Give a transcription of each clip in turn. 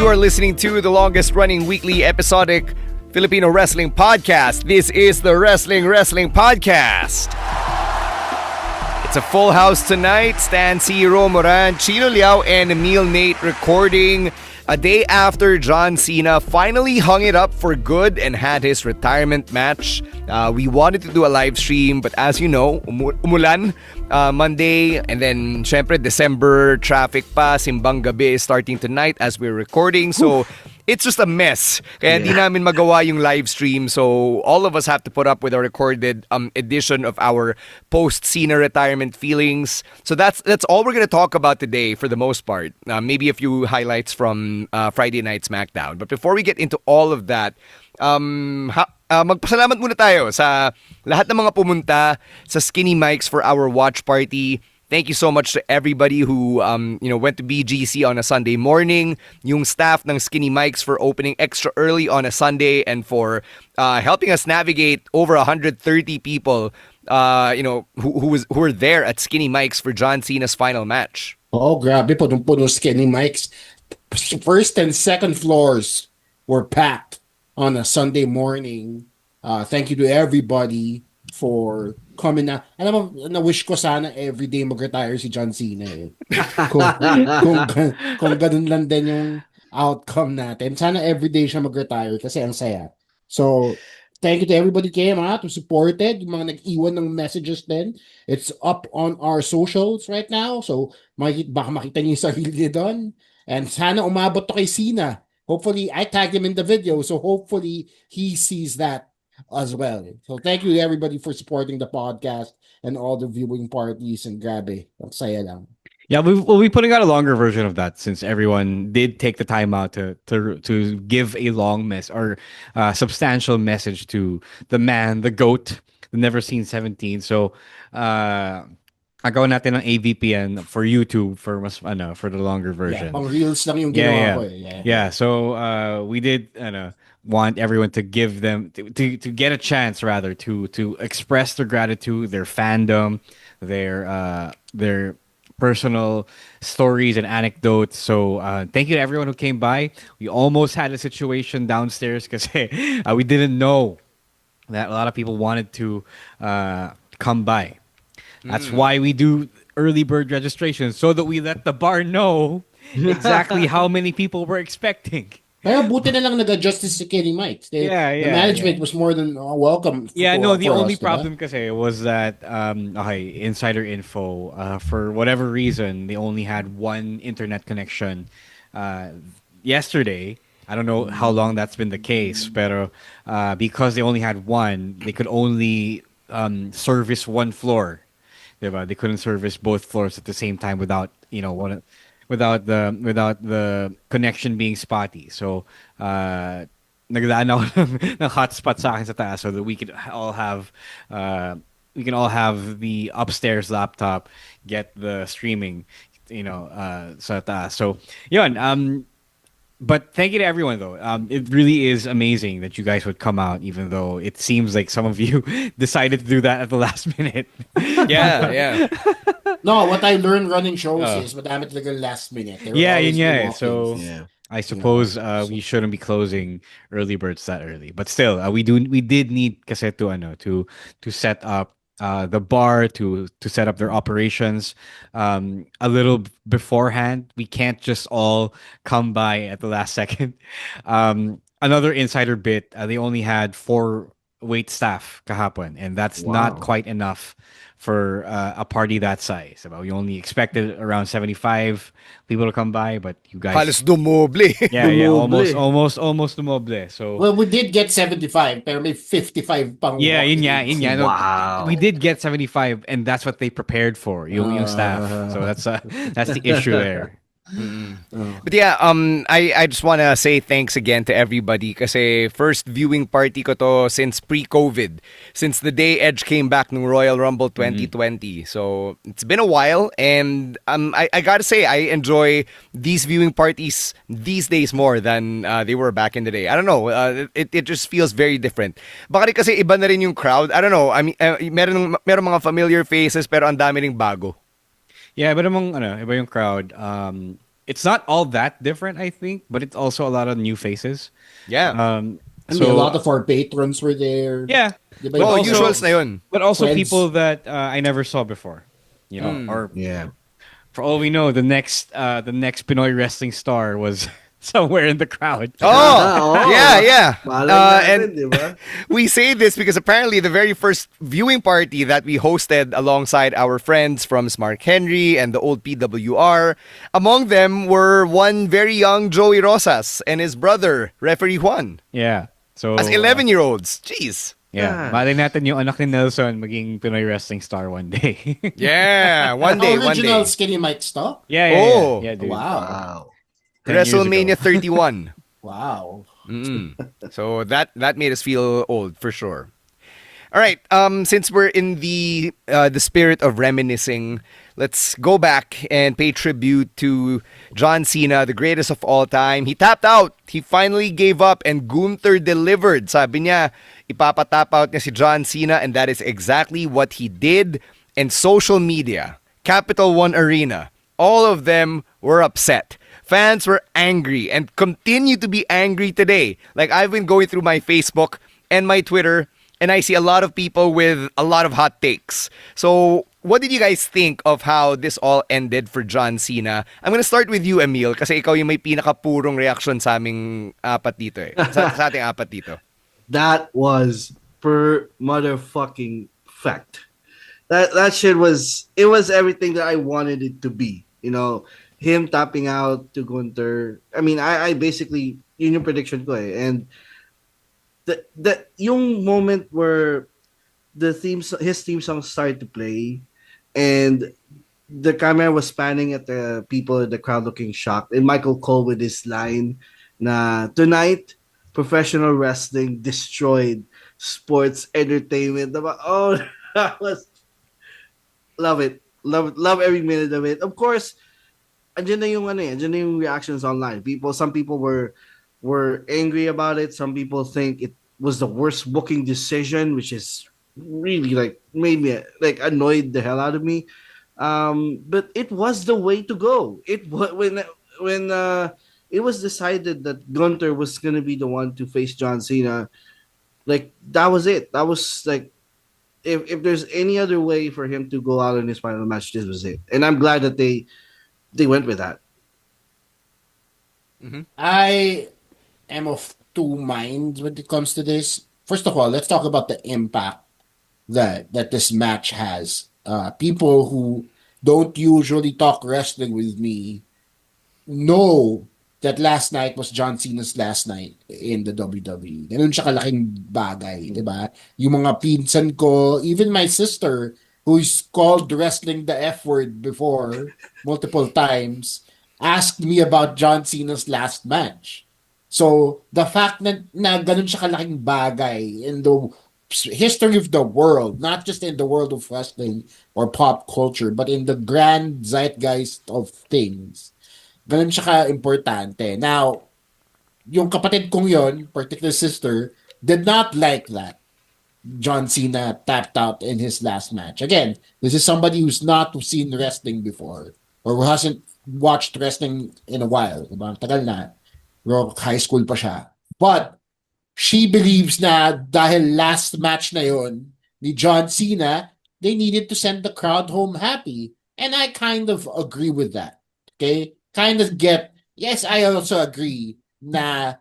are listening to the longest running weekly episodic Filipino wrestling podcast. This is the Wrestling Podcast. It's a full house tonight. Stan Ciro, Moran, Chino Liao, and Emil Nate recording a day after John Cena finally hung it up for good and had his retirement match. We wanted to do a live stream, but as you know, umulan Monday, and then syempre December traffic pa, simbang gabi is starting tonight as we're recording. So it's just a mess. Kaya di namin magawa yung live stream. So all of us have to put up with a recorded edition of our post-Cena retirement feelings. So that's all we're going to talk about today for the most part. Maybe a few highlights from Friday Night SmackDown. But before we get into all of that, magpasalamat muna tayo sa lahat ng mga pumunta sa Skinny Mics for our watch party. Thank you so much to everybody who went to BGC on a Sunday morning, yung staff ng Skinny Mics for opening extra early on a Sunday and for helping us navigate over 130 people who were there at Skinny Mics for John Cena's final match. Oh, grabe, punong-puno Skinny Mics. First and second floors were packed on a Sunday morning. Thank you to everybody for coming na. Alam mo, na-wish ko sana everyday mag-retire si John Cena eh. kung ganun lang din yung outcome natin. Sana everyday siya mag-retire kasi ang saya. So, thank you to everybody came to support it. Yung mga nag-iwan ng messages din. It's up on our socials right now. So, baka makita niyo yung sarili doon. And sana umabot to kay Cena. Hopefully, I tagged him in the video. So, hopefully, he sees that as well. So thank you to everybody for supporting the podcast and all the viewing parties, and grabe, ang saya lang. Yeah, we'll be putting out a longer version of that since everyone did take the time out to give a long substantial message to the man, the GOAT, the Never Seen 17. So gagawin natin ng AVPN for YouTube for for the longer version. Yeah, pang reels lang yung ginawa ko eh. Yeah, so we did want everyone to give them to get a chance rather to express their gratitude, their fandom, their personal stories and anecdotes. So thank you to everyone who came by. We almost had a situation downstairs because we didn't know that a lot of people wanted to come by. That's why we do early bird registration, so that we let the bar know exactly how many people we're expecting. Pero buti na lang nag-adjust si Kenny Mike. The management was more than welcome. The only problem kasi was that insider info, for whatever reason, they only had one internet connection yesterday. I don't know how long that's been the case, pero because they only had one, they could only service one floor. Diba? They couldn't service both floors at the same time without the connection being spotty. So nagdaan ako ng hotspot sa akin sa taas so that we can all have the upstairs laptop, get the streaming sa taas. So yun, but thank you to everyone though. It really is amazing that you guys would come out, even though it seems like some of you decided to do that at the last minute. Yeah. No, what I learned running shows is madami talaga last minute. So I suppose we shouldn't be closing early birds that early, but still, we did need kasi to set up the bar, to set up their operations a little beforehand. We can't just all come by at the last second. Another insider bit, they only had 4 wait staff kahapon, and that's not quite enough for a party that size. We only expected around 75 people to come by, but you guys halos dumoble. almost dumoble. So well, we did get 75, pero may 55 pang. Yun nga. Wow. We did get 75, and that's what they prepared for yung staff. So that's the issue there. But yeah, I just want to say thanks again to everybody kasi first viewing party ko to since pre-COVID, since the day Edge came back ng Royal Rumble 2020. So it's been a while, and I gotta say I enjoy these viewing parties these days more than they were back in the day. I don't know, it just feels very different. Baka rin kasi iba na rin yung crowd. I don't know. I mean, meron mga familiar faces pero ang dami ring bago. Yeah, but iba yung crowd. it's not all that different, I think, but it's also a lot of new faces. Yeah. I mean, a lot of our patrons were there. Yeah, Di ba but Oh, yung also usuals na yun. but also friends? people that I never saw before. You know, or Yeah. for all we know, the next Pinoy wrestling star was somewhere in the crowd. Oh, Oo. yeah, yeah. Malay And natin, di ba? we say this because apparently the very first viewing party that we hosted alongside our friends from Smart Henry and the old PWR, among them were one very young Joey Rosas and his brother, referee Juan, Yeah. So as 11-year-olds. Jeez. yeah, Yeah. malay natin yung anak ni Nelson maging Pinoy wrestling star one day. Yeah, one day, one Original day. Skinny Mike stuff? Yeah, Oh. yeah, dude. Wow. Wow. 10 years ago. WrestleMania 31. Wow. So that made us feel old for sure. All right. Since we're in the spirit of reminiscing, let's go back and pay tribute to John Cena, the greatest of all time. He tapped out. He finally gave up, and Gunther delivered. Sabi niya, ipapatap out niya si John Cena, and that is exactly what he did. And social media, Capital One Arena, all of them were upset. Fans were angry and continue to be angry today. Like, I've been going through my Facebook and my Twitter, and I see a lot of people with a lot of hot takes. So, what did you guys think of how this all ended for John Cena? I'm gonna start with you, Emil, kasi ikaw yung may pinakapurong reaction sa aming apat dito eh. Sa ating apat dito. That was per motherfucking fact. That shit was, it was everything that I wanted it to be. You know, him tapping out to Gunther. I mean, I basically, yun yung prediction ko eh. And the yung moment where his theme song started to play, and the camera was spanning at the people in the crowd looking shocked, and Michael Cole with his line na tonight professional wrestling destroyed sports entertainment. Oh, that was, love it. Love every minute of it. Of course, andyan na yung reactions online. Some people were angry about it. Some people think it was the worst booking decision, which is really like made me like annoyed the hell out of me. But it was the way to go. When it was decided that Gunther was gonna be the one to face John Cena, like that was it. That was like, if there's any other way for him to go out in his final match, this was it. And I'm glad that they went with that. I am of two minds when it comes to this. First of all, let's talk about the impact that this match has. People who don't usually talk wrestling with me know that last night was John Cena's last night in the WWE. Ganun siya kalaking bagay, di ba? Yung mga pinsan ko, even my sister, who's called wrestling the F word before multiple times, asked me about John Cena's last match. So, the fact na ganun siya kalaking bagay in the history of the world, not just in the world of wrestling or pop culture, but in the grand zeitgeist of things, ganun siya ka-importante. Now, yung kapatid kong yon, particular sister, did not like that John Cena tapped out in his last match. Again, this is somebody who's not seen wrestling before or who hasn't watched wrestling in a while. Diba? Tagal na. Pero high school pa siya. But she believes na dahil last match na yon ni John Cena, they needed to send the crowd home happy. And I kind of agree with that. Okay? Yes, I also agree na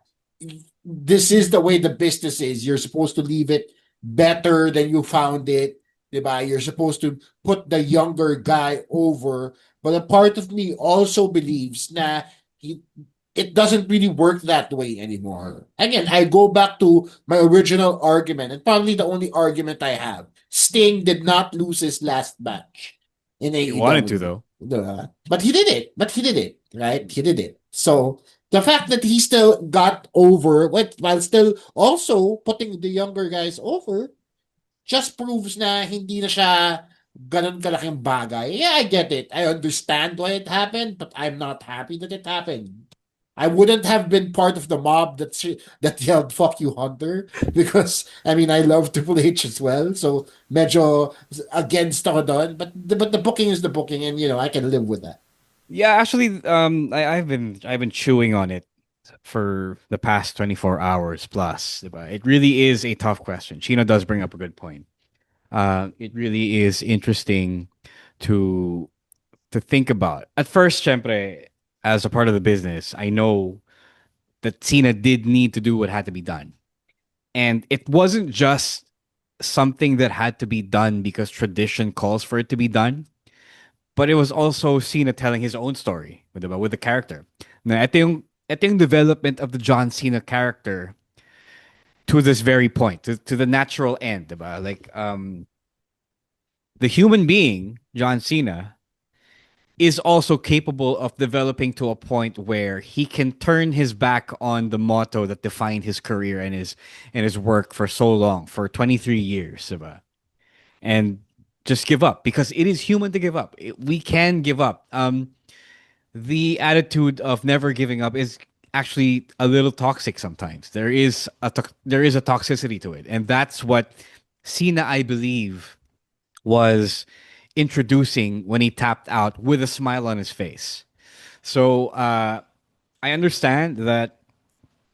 this is the way the business is. You're supposed to leave it better than you found it. Diba? You're supposed to put the younger guy over. But a part of me also believes na it doesn't really work that way anymore. Again, I go back to my original argument, and probably the only argument I have. Sting did not lose his last match in AEW. He wanted to, though. But he did it. Right? He did it. So, the fact that he still got over, while still also putting the younger guys over, just proves na hindi na siya ganun kalaking bagay. Yeah, I get it. I understand why it happened, but I'm not happy that it happened. I wouldn't have been part of the mob that yelled "fuck you, Hunter," because I mean I love Triple H as well, so medyo against ako doon. But the booking is the booking, and I can live with that. Yeah, actually, I've been chewing on it for the past 24 hours plus. Diba? It really is a tough question. Chino does bring up a good point. It really is interesting to think about. At first, syempre, as a part of the business, I know that Cena did need to do what had to be done. And it wasn't just something that had to be done because tradition calls for it to be done, but it was also Cena telling his own story with the character. Na ito yung development of the John Cena character to this very point, to the natural end, diba? Like the human being, John Cena, is also capable of developing to a point where he can turn his back on the motto that defined his career and his work for so long, for 23 years, diba? And just give up because it is human to give up. We can give up. The attitude of never giving up is actually a little toxic sometimes. There is a toxicity to it, and that's what Cena, I believe, was introducing when he tapped out with a smile on his face. So I understand that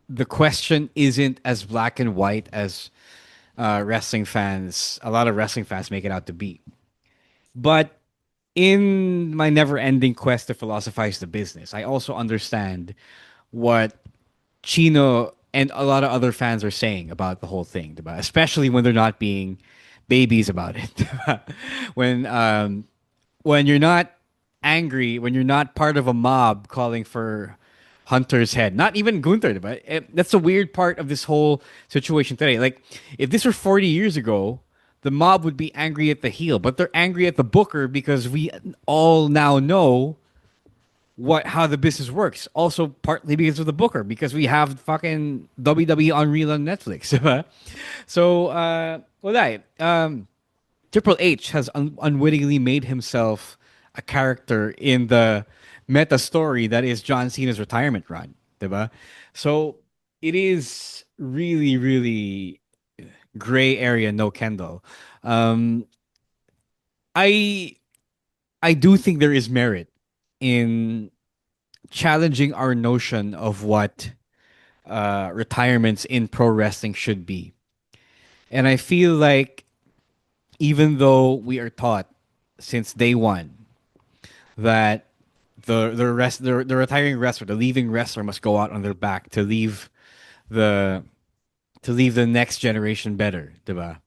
the question isn't as black and white as a lot of wrestling fans make it out to be. But in my never-ending quest to philosophize the business, I also understand what Chino and a lot of other fans are saying about the whole thing, diba? Especially when they're not being babies about it. Diba? When you're not angry, when you're not part of a mob calling for Hunter's head, not even Gunther, but that's the weird part of this whole situation today. Like, if this were 40 years ago, the mob would be angry at the heel, but they're angry at the booker because we all now know how the business works. Also, partly because of the booker, because we have fucking WWE Unreal on Netflix. Diba? So, Triple H has unwittingly made himself a character in the meta story that is John Cena's retirement run, diba? So it is really, really gray area, no Kendall. Um, I I do think there is merit in challenging our notion of what retirements in pro wrestling should be, and I feel like even though we are taught since day one that the retiring wrestler, the leaving wrestler must go out on their back the to leave the next generation better, diba?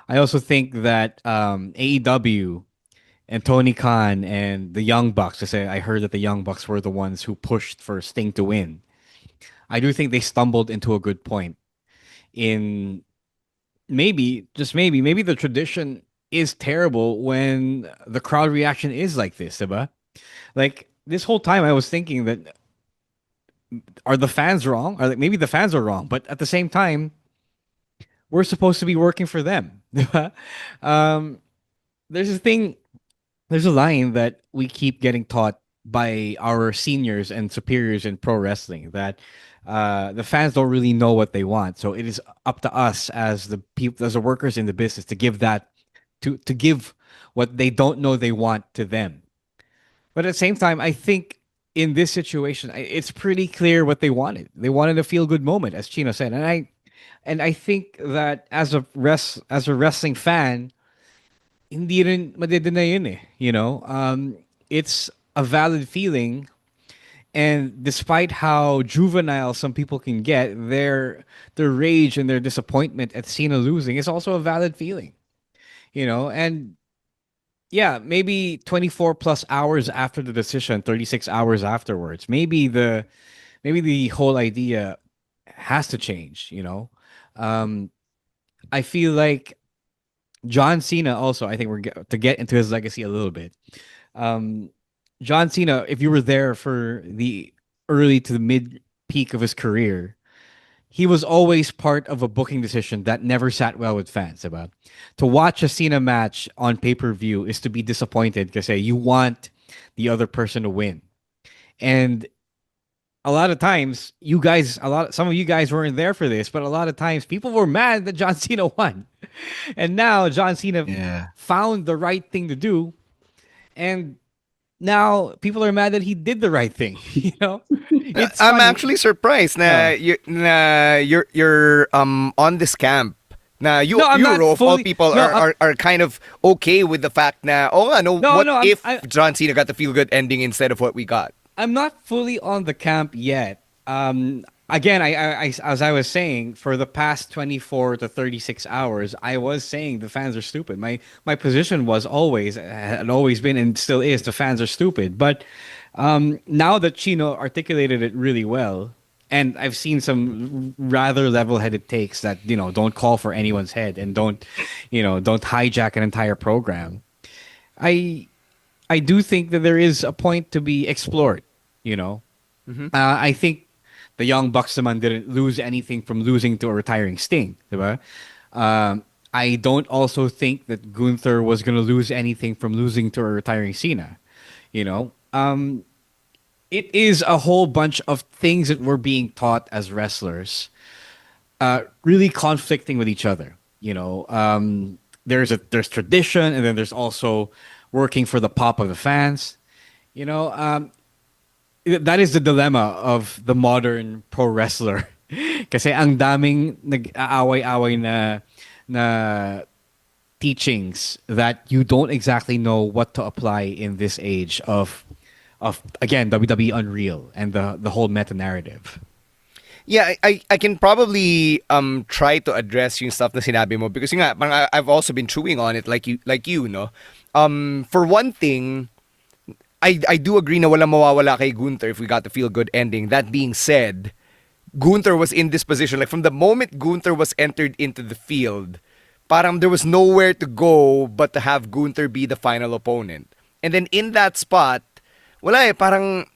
I also think that AEW and Tony Khan and the Young Bucks, I heard that the Young Bucks were the ones who pushed for Sting to win. I do think they stumbled into a good point in maybe the tradition is terrible when the crowd reaction is like this, diba? Like this whole time I was thinking that are the fans wrong? Or like maybe the fans are wrong, but at the same time, we're supposed to be working for them. um, there's a thing, there's a line that we keep getting taught by our seniors and superiors in pro wrestling that the fans don't really know what they want. So it is up to us as the people, as the workers in the business, to give that to give what they don't know they want to them. But at the same time, I think in this situation, it's pretty clear what they wanted. They wanted a feel good moment, as Chino said, and I think that as a wrestling fan, hindi rin madedeny yun eh. You know, it's a valid feeling, and despite how juvenile some people can get, their rage and their disappointment at Cena losing is also a valid feeling. You know, and yeah, maybe 24 plus hours after the decision, 36 hours afterwards, maybe the whole idea has to change, you know. Um I feel like John Cena also, I think to get into his legacy a little bit. Um John Cena, if you were there for the early to the mid peak of his career, he was always part of a booking decision that never sat well with fans. About to watch a Cena match on pay per view is to be disappointed because you want the other person to win, and a lot of times some of you guys weren't there for this, but a lot of times people were mad that John Cena won, and now John Cena Yeah. found the right thing to do, and now people are mad that he did the right thing. It's I'm funny. actually surprised na, Uh, you're on this camp. Na no, I'm not Euro of all fully. people No, are kind of okay with the fact na oh nga, no, no, what no. if John Cena got the feel good ending instead of what we got? I'm not fully on the camp yet. Again, as I was saying, for the past 24 to 36 hours, I was saying the fans are stupid. My position was always, had always been, and still is, the fans are stupid. But now that Chino articulated it really well, and I've seen some rather level-headed takes that don't call for anyone's head and don't hijack an entire program. I I do think that there is a point to be explored. You know, I think the Young Bucks naman didn't lose anything from losing to a retiring Sting, diba? I don't also think that Gunther was going to lose anything from losing to a retiring Cena. You know, it is a whole bunch of things that we're being taught as wrestlers, really conflicting with each other. There's tradition, and then there's also working for the pop of the fans. You know, that is the dilemma of the modern pro wrestler. Kasi ang daming nag-aaway-away na teachings that you don't exactly know what to apply in this age of again WWE Unreal and the whole meta narrative. Yeah, I can probably try to address yung stuff na sinabi mo because yung nga, parang I've also been chewing on it like you no. For one thing, I do agree na walang mawawala kay Gunther if we got the feel good ending. That being said, Gunther was in this position like from the moment Gunther was entered into the field, parang there was nowhere to go but to have Gunther be the final opponent. And then in that spot, wala parang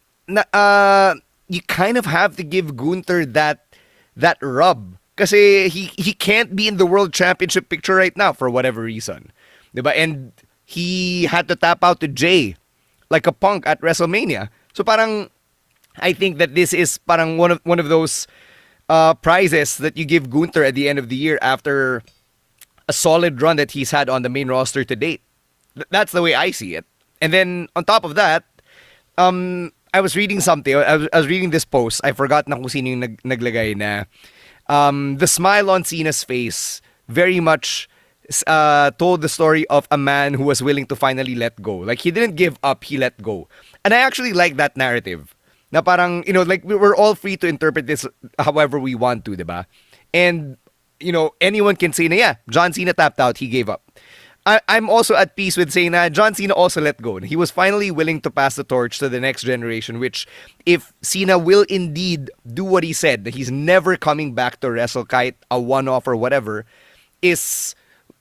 you kind of have to give Gunther that rub kasi he can't be in the world championship picture right now for whatever reason. Diba? And he had to tap out to Jay like a punk at WrestleMania. So parang I think that this is parang one of those prizes that you give Gunther at the end of the year after a solid run that he's had on the main roster to date. That's the way I see it. And then on top of that, I was reading something. I was reading this post. I forgot na kung sino yung naglagay na the smile on Cena's face very much told the story of a man who was willing to finally let go. Like he didn't give up, he let go. And I actually like that narrative. Na parang, like we're all free to interpret this however we want to, diba? And, anyone can say na, yeah, John Cena tapped out, he gave up. I'm also at peace with saying that John Cena also let go. He was finally willing to pass the torch to the next generation, which if Cena will indeed do what he said, that he's never coming back to wrestle kahit a one-off or whatever, is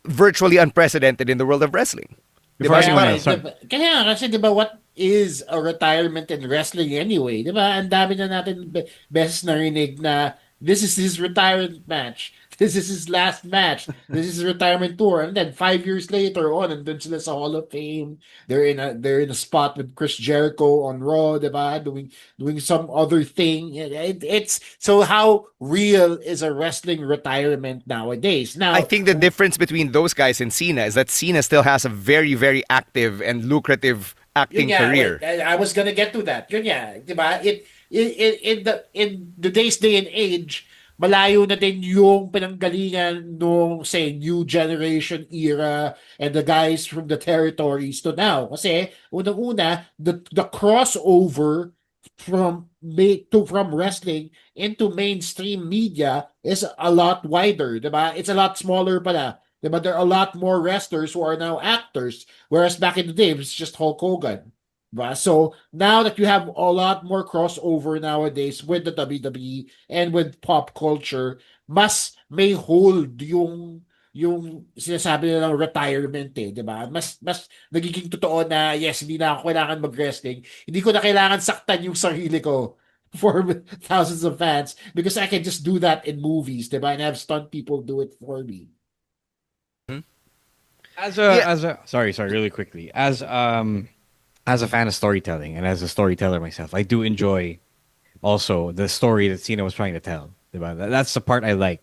virtually unprecedented in the world of wrestling. Before Kaya anyone nga, else, sorry. kaya kasi 'di ba what is a retirement in wrestling anyway? 'Di ba? Ang dami na natin beses narinig na this is his retirement match. This is his last match. This is his retirement tour. And then 5 years later on, and then sila sa Hall of Fame. They're in a spot with Chris Jericho on Raw, 'di ba? Doing some other thing. It's so how real is a wrestling retirement nowadays? Now I think the difference between those guys and Cena is that Cena still has a very, very active and lucrative acting Yun nga, career. wait, I was gonna get to that. Yun nga, di ba? In the day and age, malayo na din yung pinanggalingan nung, say, new generation era and the guys from the territories to now. Kasi, unang-una, the crossover from wrestling into mainstream media is a lot wider, diba? It's a lot smaller pala. Diba? There are a lot more wrestlers who are now actors, whereas back in the day, it was just Hulk Hogan. Diba? So now that you have a lot more crossover nowadays with the WWE and with pop culture, mas may hold yung sinasabi nilang retirement di ba? Mas nagiging totoo na yes, hindi na ako kailangan mag-wrestling. Hindi ko na kailangan saktan yung sarili ko for thousands of fans because I can just do that in movies, di ba? And have stunt people do it for me. Sorry, really quickly. As a fan of storytelling and as a storyteller myself, I do enjoy also the story that Cena was trying to tell. Diba? That's the part I like.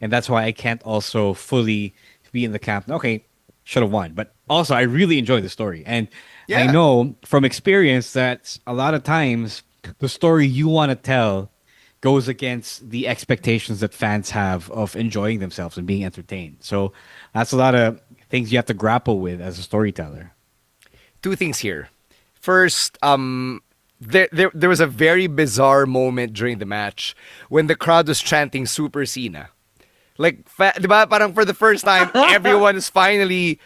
And that's why I can't also fully be in the camp. Okay, should have won. But also, I really enjoyed the story, and I Yeah. know from experience that a lot of times the story you want to tell goes against the expectations that fans have of enjoying themselves and being entertained. So that's a lot of things you have to grapple with as a storyteller. Two things here. First, there was a very bizarre moment during the match when the crowd was chanting Super Cena. Like, diba, parang for the first time, everyone is finally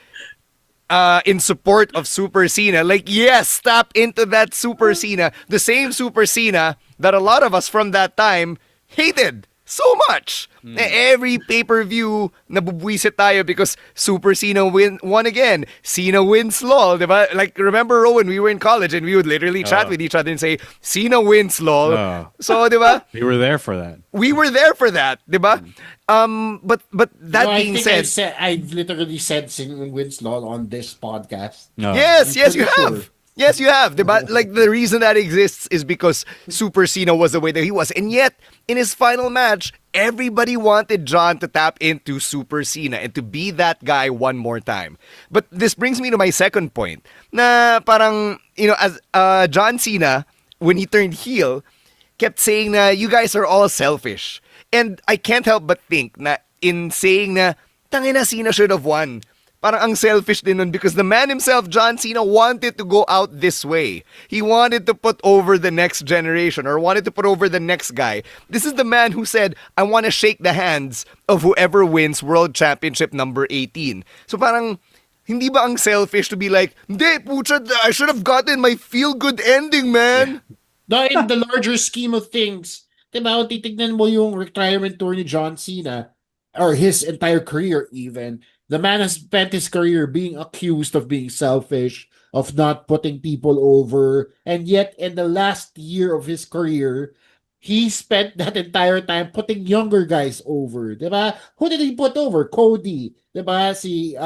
in support of Super Cena. Like, yes, tap into that Super Cena. The same Super Cena that a lot of us from that time hated so much. Every pay-per-view, nabubwisit tayo because Super Cena won again. Cena wins lol, diba? Like, remember, Rowan, we were in college and we would literally chat with each other and say, Cena wins lol. So, diba? We were there for that. We were there for that, diba? But that No, being I said, I literally said Cena wins lol on this podcast. No. yes, I'm you pretty have. sure. Yes, you have. Diba? Like, the reason that exists is because Super Cena was the way that he was. And yet, in his final match, everybody wanted John to tap into Super Cena and to be that guy one more time. But this brings me to my second point. Na parang, as John Cena, when he turned heel, kept saying na you guys are all selfish. And I can't help but think na in saying na tangina Cena should have won. Parang ang selfish din nun because the man himself, John Cena, wanted to go out this way. He wanted to put over the next generation or wanted to put over the next guy. This is the man who said, I want to shake the hands of whoever wins World Championship number 18. So parang, hindi ba ang selfish to be like, hindi, pucha, I should have gotten my feel-good ending, man. No, in the larger scheme of things, diba, kung titignan mo yung retirement tour ni John Cena, or his entire career even, the man has spent his career being accused of being selfish, of not putting people over, and yet in the last year of his career, he spent that entire time putting younger guys over, diba? Who did he put over? Cody, diba? Si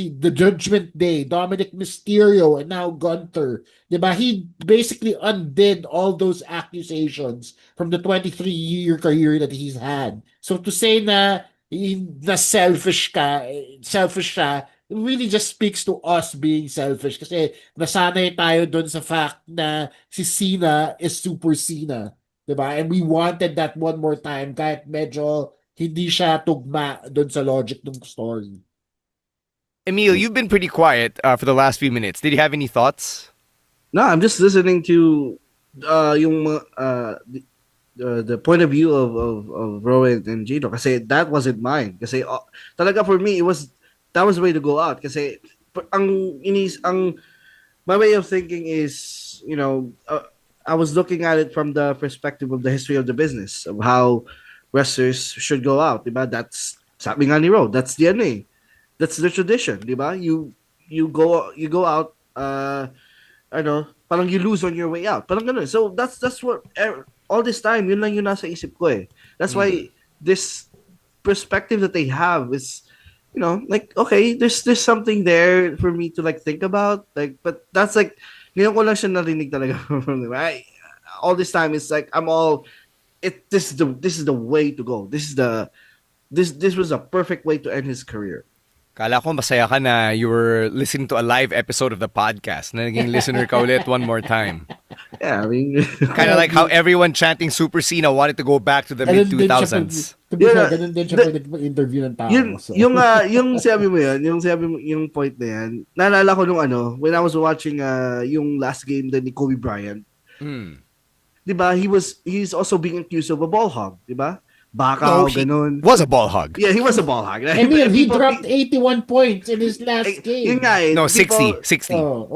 The Judgment Day, Dominic Mysterio, and now Gunther, diba? He basically undid all those accusations from the 23-year career that he's had. So to say na selfish siya, it really just speaks to us being selfish kasi nasanay tayo dun sa fact na si Cena is Super Cena, diba? And we wanted that one more time kahit medyo hindi siya tugma dun sa logic ng story. Emil, you've been pretty quiet for the last few minutes. Did you have any thoughts? No, I'm just listening to the point of view of Rowan and Gino kasi that wasn't mine. Kasi talaga for me that was the way to go out kasi my way of thinking is, I was looking at it from the perspective of the history of the business of how wrestlers should go out, diba? That's sabi nga ni Ro, that's the DNA. That's the tradition, diba? You go out parang you lose on your way out. Parang ganun. So that's what all this time, yun lang yung nasa isip ko eh. That's why this perspective that they have is, like, okay, there's something there for me to like think about. Like, but that's like, ngayon ko lang siya narinig talaga from them. All this time, it's like, this is the way to go. This was a perfect way to end his career. Kala ko masaya ka na you were listening to a live episode of the podcast. Na naging listener ka ulit one more time. Yeah, I mean... Kind of like how everyone chanting Super Cena wanted to go back to the mid-2000s. Ganun din siya pag interview ng tao. Yung sabi mo yan, yung point na yan, naalala ko nung when I was watching yung last game din ni Kobe Bryant. Diba, he's also being accused of a ball hog, diba? Bakaw, ganun. Was a ball hog. Yeah, he was a ball hog. Emil, he dropped 81 points in his last game. Yun nga eh. No, 60.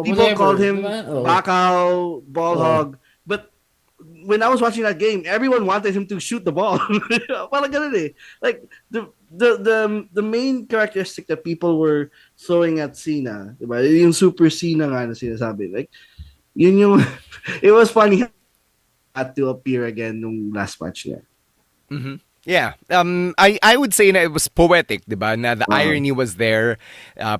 People called him Bakaw, ball hog. But when I was watching that game, everyone wanted him to shoot the ball. Parang ganun eh. Like, the main characteristic that people were throwing at Cena, diba? Yung Super Cena nga na sinasabi. Like, yun yung... It was funny had to appear again nung last match niya. Mm-hmm. Yeah. I would say na it was poetic, diba? Na the irony was there.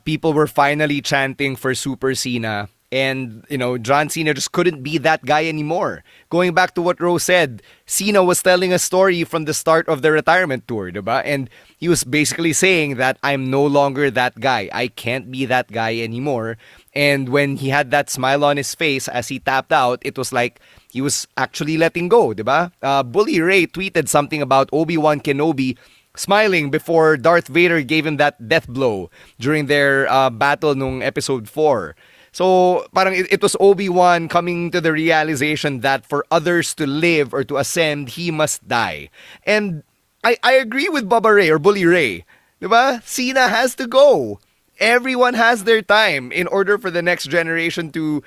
People were finally chanting for Super Cena. And, John Cena just couldn't be that guy anymore. Going back to what Rose said, Cena was telling a story from the start of the retirement tour, diba? And he was basically saying that I'm no longer that guy. I can't be that guy anymore. And when he had that smile on his face as he tapped out, it was like he was actually letting go, diba? Bully Ray tweeted something about Obi-Wan Kenobi smiling before Darth Vader gave him that death blow during their battle nung episode 4. So, parang it was Obi-Wan coming to the realization that for others to live or to ascend, he must die. And I agree with Baba Ray or Bully Ray. Diba? Cena has to go. Everyone has their time in order for the next generation to,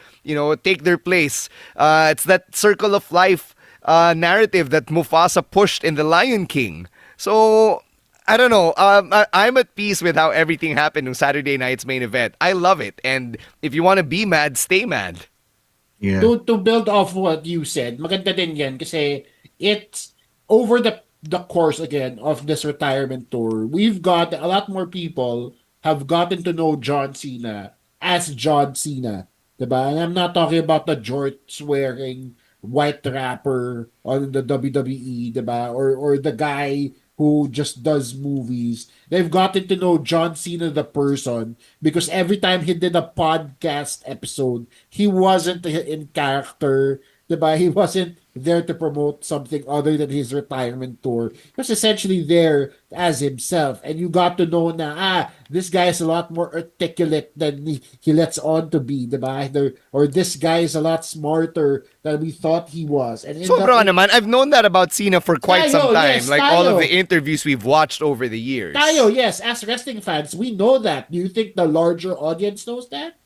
take their place. It's that circle of life narrative that Mufasa pushed in The Lion King. So, I don't know. I'm at peace with how everything happened on Saturday night's main event. I love it. And if you want to be mad, stay mad. Yeah. To build off what you said, maganda din yan kasi it's over the course again of this retirement tour. We've got a lot more people have gotten to know John Cena as John Cena. Diba? And I'm not talking about the jorts wearing white rapper on the WWE, diba? Or the guy who just does movies. They've gotten to know John Cena the person because every time he did a podcast episode, he wasn't in character. Diba? He wasn't there to promote something other than his retirement tour. He was essentially there as himself. And you got to know na, this guy is a lot more articulate than he lets on to be. Diba? Or this guy is a lot smarter than we thought he was. And Sobra naman. I've known that about Cena for quite some time. Yes, like all of the interviews we've watched over the years. Yes. As wrestling fans, we know that. Do you think the larger audience knows that?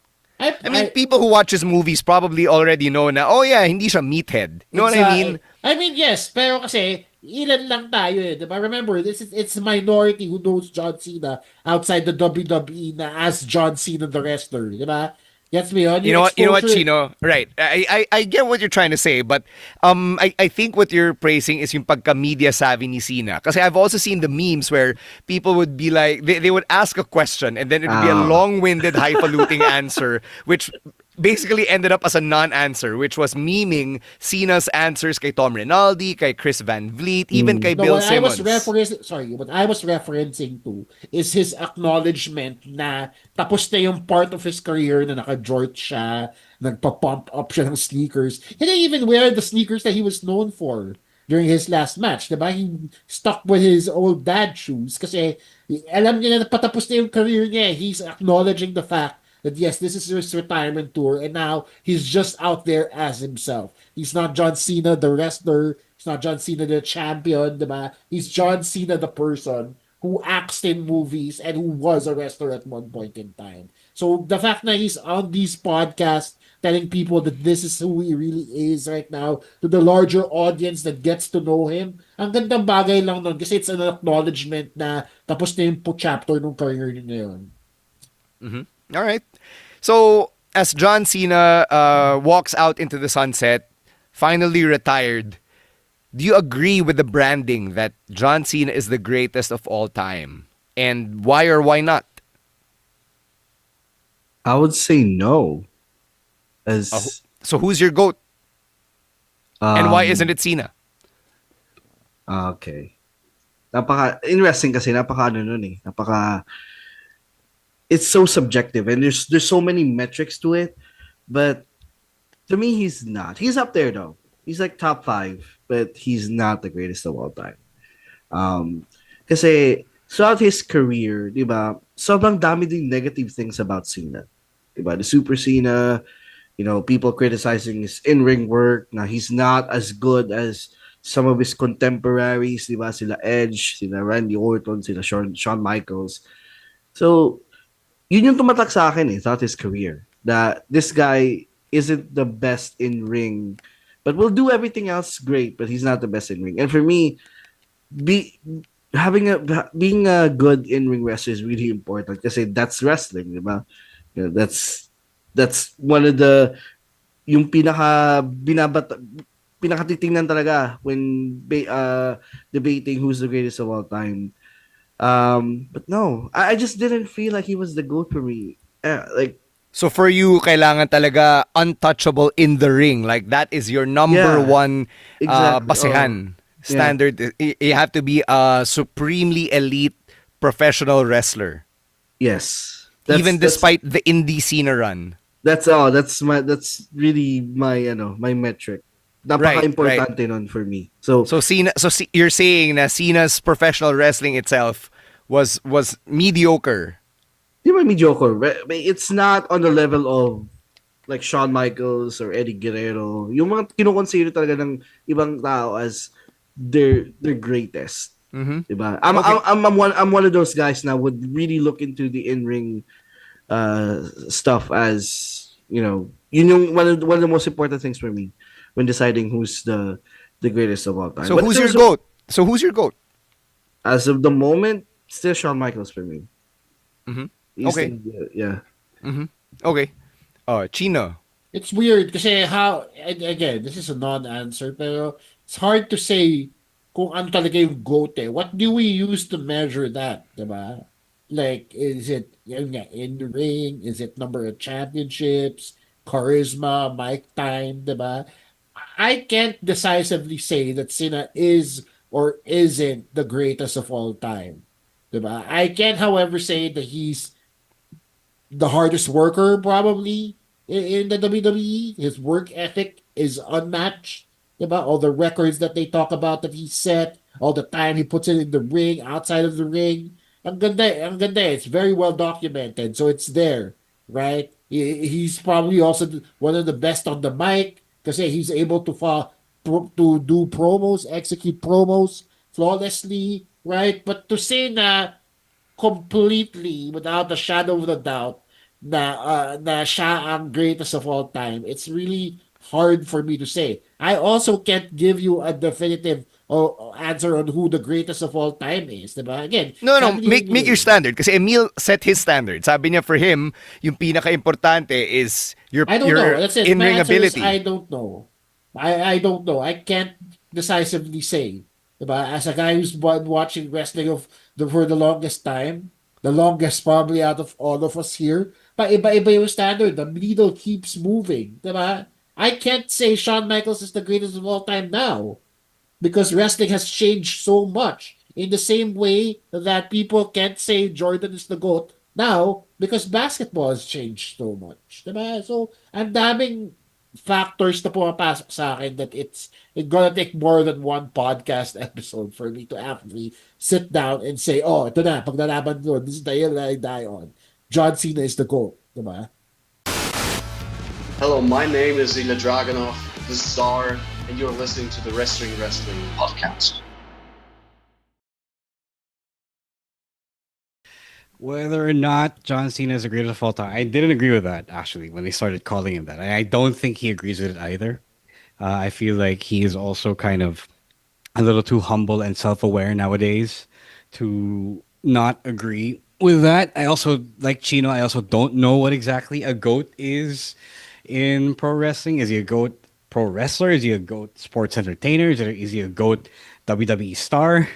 I mean, people who watch his movies probably already know na, oh yeah, hindi siya meathead. You know what I mean? I mean, yes. Pero kasi, ilan lang tayo eh. Diba? Remember, it's a minority who knows John Cena outside the WWE na as John Cena the wrestler. Diba? Gets me on. You know what, Chino? Right. I get what you're trying to say, but I think what you're praising is yung pagka-media savvy ni Cena. Kasi I've also seen the memes where people would be like, they would ask a question and then it would be a long-winded, highfalutin answer, which basically ended up as a non-answer, which was memeing Cena's answers kay Tom Rinaldi, kay Chris Van Vliet, even kay Bill Simmons. What I was referencing to is his acknowledgement na tapos na yung part of his career na naka-jort siya, nagpa-pump up siya ng sneakers. He didn't even wear the sneakers that he was known for during his last match. Diba? He stuck with his old dad shoes kasi alam niya na patapos na yung career niya. He's acknowledging the fact that yes, this is his retirement tour, and now he's just out there as himself. He's not John Cena, the wrestler. He's not John Cena, the champion, diba? He's John Cena, the person who acts in movies and who was a wrestler at one point in time. So the fact that he's on these podcasts telling people that this is who he really is right now to the larger audience that gets to know him, ang gandang bagay lang nun kasi it's an acknowledgement na tapos na yung chapter ng career niya ngayon. Mm-hmm. All right. So, as John Cena walks out into the sunset, finally retired, do you agree with the branding that John Cena is the greatest of all time? And why or why not? I would say no. So who's your GOAT? And why isn't it Cena? Okay. Interesting kasi, it's so subjective and there's so many metrics to it, but to me he's not. He's up there though. He's like top 5, but he's not the greatest of all time. Kasi throughout his career, diba, sobrang dami ding negative things about Cena. Diba, the Super Cena, people criticizing his in-ring work. Now he's not as good as some of his contemporaries, diba, sila Edge, sila Randy Orton, sila Shawn Michaels. So yun yung tumatak sa akin throughout his career. That this guy isn't the best in ring, but will do everything else great, but he's not the best in ring. And for me, being a good in ring wrestler is really important kasi that's wrestling, diba? That's one of the yung pinakatitingnan talaga when debating who's the greatest of all time. But no, I just didn't feel like he was the GOAT for me. So for you, kailangan talaga untouchable in the ring. Like that is your number one exactly. basehan standard. You have to be a supremely elite professional wrestler. Yes. Even despite the indie scene run. That's really my my metric. Right. Napaka-importante nun for me. So You're saying na Cena's professional wrestling itself was mediocre. di ba mediocre? It's not on the level of like Shawn Michaels or Eddie Guerrero. Yung mga kinukonsider talaga ng ibang tao as their greatest. Mm-hmm. Diba? Okay. I'm one of those guys now would really look into the in-ring stuff as, yun yung one of the most important things for me when deciding who's the greatest of all time. So who's your GOAT? As of the moment, still Shawn Michaels for me. Mm-hmm. Okay. Yeah. Mm-hmm. Okay. Chino. It's weird kasi again, this is a non-answer, pero it's hard to say kung ano talaga yung GOAT eh. What do we use to measure that, diba? Like, is it in the ring? Is it number of championships? Charisma? Mic time? Diba? I can't decisively say that Cena is or isn't the greatest of all time. Diba? I can, however, say that he's the hardest worker probably in the WWE. His work ethic is unmatched. Diba? All the records that they talk about that he set, all the time he puts it in the ring, outside of the ring. Ang ganda. It's very well documented, so it's there, right? He's probably also one of the best on the mic because he's able to do promos, execute promos flawlessly, right? But to say na completely, without a shadow of a doubt, na siya ang greatest of all time, it's really hard for me to say. I also can't give you a definitive answer on who the greatest of all time is, diba? Again, No, make your standard. Kasi Emil set his standard. Sabi niya for him, yung pinaka-importante is your That's it. in-ring My answer is ability. I don't know. I don't know. I can't decisively say. Diba? As a guy who's been watching wrestling for the longest time, the longest probably out of all of us here, but iba-iba yung standard. The needle keeps moving. Diba? I can't say Shawn Michaels is the greatest of all time now because wrestling has changed so much. In the same way that people can't say Jordan is the GOAT now because basketball has changed so much. Diba? So, ang daming factors na pumapasok sa akin that it's gonna take more than one podcast episode for me to actually sit down and say, oh, ito na, paglalaban ko, this is the hill I die on. John Cena is the GOAT. Diba? Hello, my name is Ilya Dragunov, the Czar, and you're listening to the Wrestling Podcast. Whether or not John Cena is the greatest of all time, I didn't agree with that, actually, when they started calling him that. I don't think he agrees with it either. I feel like he is also kind of a little too humble and self-aware nowadays to not agree with that. I also, like Chino, I also don't know what exactly a GOAT is in pro wrestling. Is he a GOAT pro wrestler? Is he a GOAT sports entertainer? Is he a GOAT WWE star?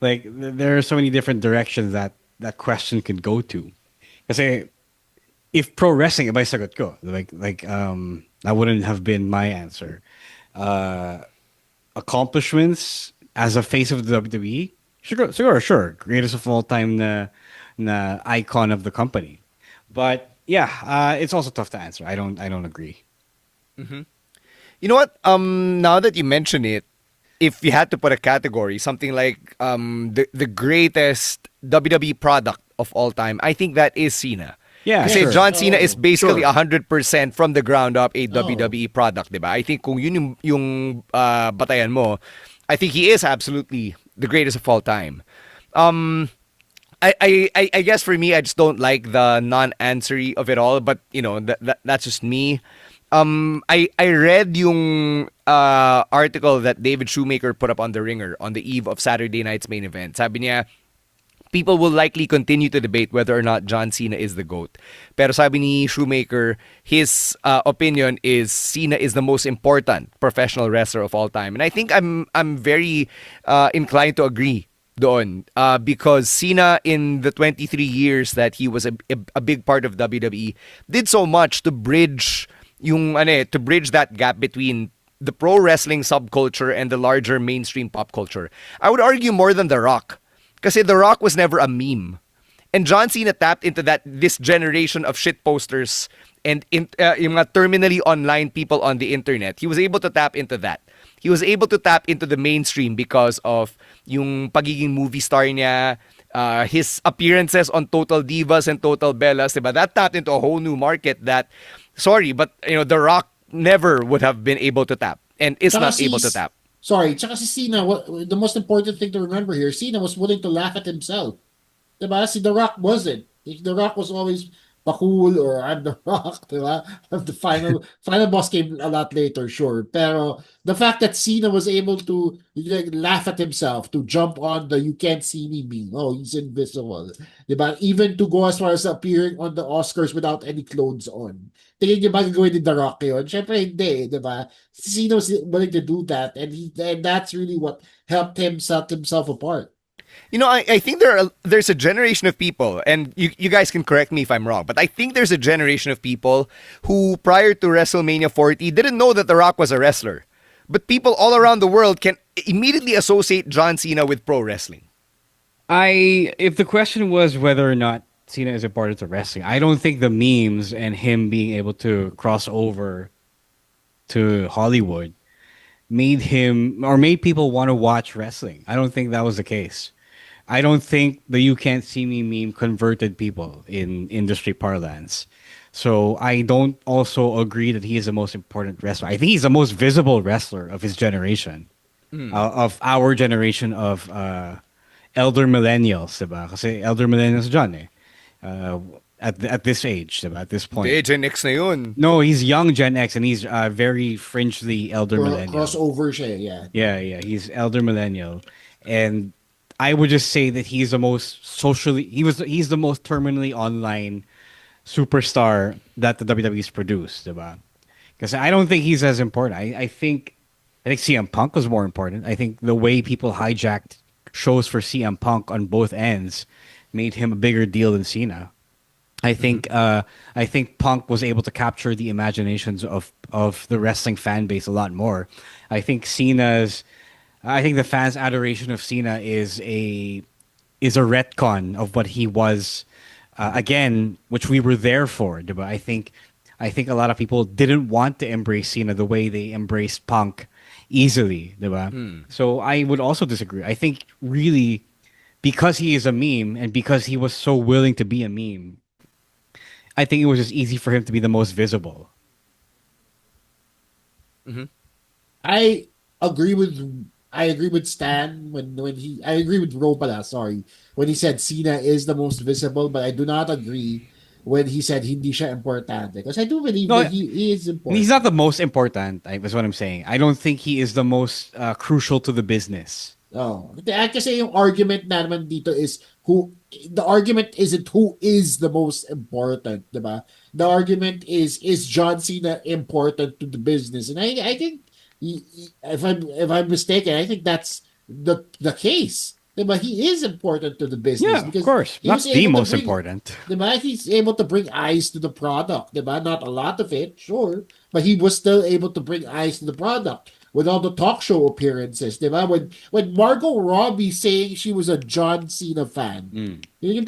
Like, there are so many different directions that question could go to. Kasi if pro wrestling, iba yung sagot ko. That wouldn't have been my answer. Accomplishments as a face of the WWE, sure. Greatest of all time na icon of the company. But yeah, it's also tough to answer. I don't agree. Mm-hmm. You know what? Now that you mention it, if you had to put a category, something like the greatest WWE product of all time, I think that is Cena. Yeah, Kasi sure. John Cena is basically Sure. 100% from the ground up a WWE product, diba? I think kung yun yung batayan mo, I think he is absolutely the greatest of all time. I guess for me, I just don't like the non-answery of it all, but that's just me. I read yung article that David Shoemaker put up on The Ringer on the eve of Saturday night's main event. Sabi niya, people will likely continue to debate whether or not John Cena is the GOAT. Pero sabi ni Shoemaker, his opinion is Cena is the most important professional wrestler of all time. And I think I'm very inclined to agree doon. Because Cena, in the 23 years that he was a big part of WWE, did so much to bridge to bridge that gap between the pro wrestling subculture and the larger mainstream pop culture. I would argue more than The Rock. Kasi The Rock was never a meme. And John Cena tapped into this generation of shit posters and yung mga terminally online people on the internet. He was able to tap into that. He was able to tap into the mainstream because of yung pagiging movie star niya, his appearances on Total Divas and Total Bellas, diba? That tapped into a whole new market that, sorry, but The Rock never would have been able to tap and is not able to tap. Sorry, tsaka si Cena, the most important thing to remember here, Cena was willing to laugh at himself. Diba? Si The Rock wasn't. The Rock was always cool or I'm The Rock, diba? The final boss came a lot later, sure. Pero the fact that Cena was able to laugh at himself, to jump on the "you can't see me" meme. Oh, he's invisible. Diba? Even to go as far as appearing on the Oscars without any clothes on. Tingin niyo ba gagawin ni The Rock yun? Siyempre hindi, diba? Cena was willing to do that and that's really what helped him set himself apart. I think there's a generation of people, and you guys can correct me if I'm wrong, but I think there's a generation of people who, prior to WrestleMania 40, didn't know that The Rock was a wrestler. But people all around the world can immediately associate John Cena with pro wrestling. If the question was whether or not Cena is important to wrestling, I don't think the memes and him being able to cross over to Hollywood made people want to watch wrestling. I don't think that was the case. I don't think the "you can't see me" meme converted people in industry parlance. So I don't also agree that he is the most important wrestler. I think he's the most visible wrestler of his generation, of our generation of elder millennials, diba? Kasi elder millennials John at this age, diba? At this point. Gen X na yun. No, he's young Gen X and he's very fringely elder millennial. Crossover siya, yeah. Yeah, he's elder millennial. And I would just say that he's the most he's the most terminally online superstar that the WWE's produced, diba? Because I don't think he's as important. I think CM Punk was more important. I think the way people hijacked shows for CM Punk on both ends made him a bigger deal than Cena. I think Punk was able to capture the imaginations of the wrestling fan base a lot more. I think the fans' adoration of Cena is a retcon of what he was, again, which we were there for. But I think a lot of people didn't want to embrace Cena the way they embraced Punk easily. So I would also disagree. I think really because he is a meme and because he was so willing to be a meme, I think it was just easy for him to be the most visible. Mm-hmm. I agree with Stan I agree with Ro pala, sorry, when he said Cena is the most visible, but I do not agree when he said hindi siya importante. Because I do believe that he is important. He's not the most important, is what I'm saying. I don't think he is the most crucial to the business. Oh, kasi yung argument naman dito is the argument isn't who is the most important, diba? The argument is John Cena important to the business? And I think if I'm mistaken, I think that's the case. Diba? He is important to the business. Yeah, of course. Not the most important. Diba? He's able to bring eyes to the product. Diba? Not a lot of it, sure. But he was still able to bring eyes to the product with all the talk show appearances. Diba? When Margot Robbie saying she was a John Cena fan, yun yung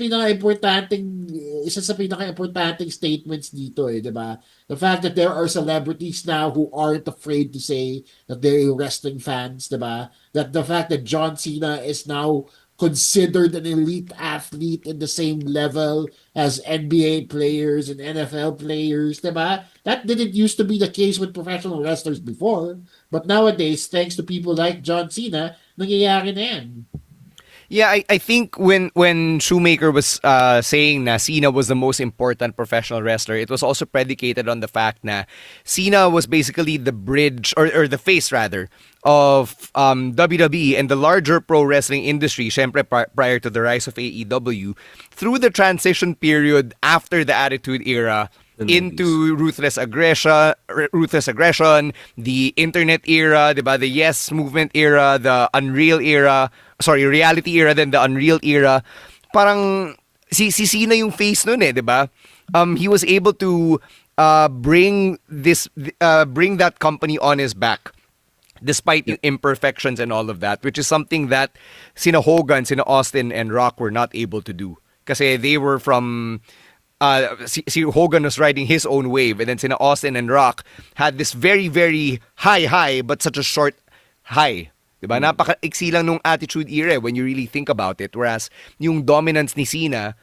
isa sa pinaka-importanting statements dito diba? The fact that there are celebrities now who aren't afraid to say that they're wrestling fans, diba? That the fact that John Cena is now considered an elite athlete in the same level as NBA players and NFL players, diba? That didn't used to be the case with professional wrestlers before. But nowadays, thanks to people like John Cena, nangyayari na yan. Yeah, I think when Shoemaker was saying na Cena was the most important professional wrestler, it was also predicated on the fact na Cena was basically the bridge, or the face rather, of WWE and the larger pro wrestling industry, syempre prior to the rise of AEW, through the transition period after the Attitude Era into ruthless aggression, the internet era, diba? The Yes movement era, the Unreal era, sorry, reality era, then the Unreal era. Parang si Cena yung face nun diba? He was able to bring that company on his back despite yung imperfections and all of that, which is something that sina Hogan, sina Austin, and Rock were not able to do. Kasi they were from si Hogan was riding his own wave, and then sina Austin and Rock had this very, very high, but such a short high. Diba? Napaka-iksi lang nung Attitude Era when you really think about it. Whereas yung dominance ni Cena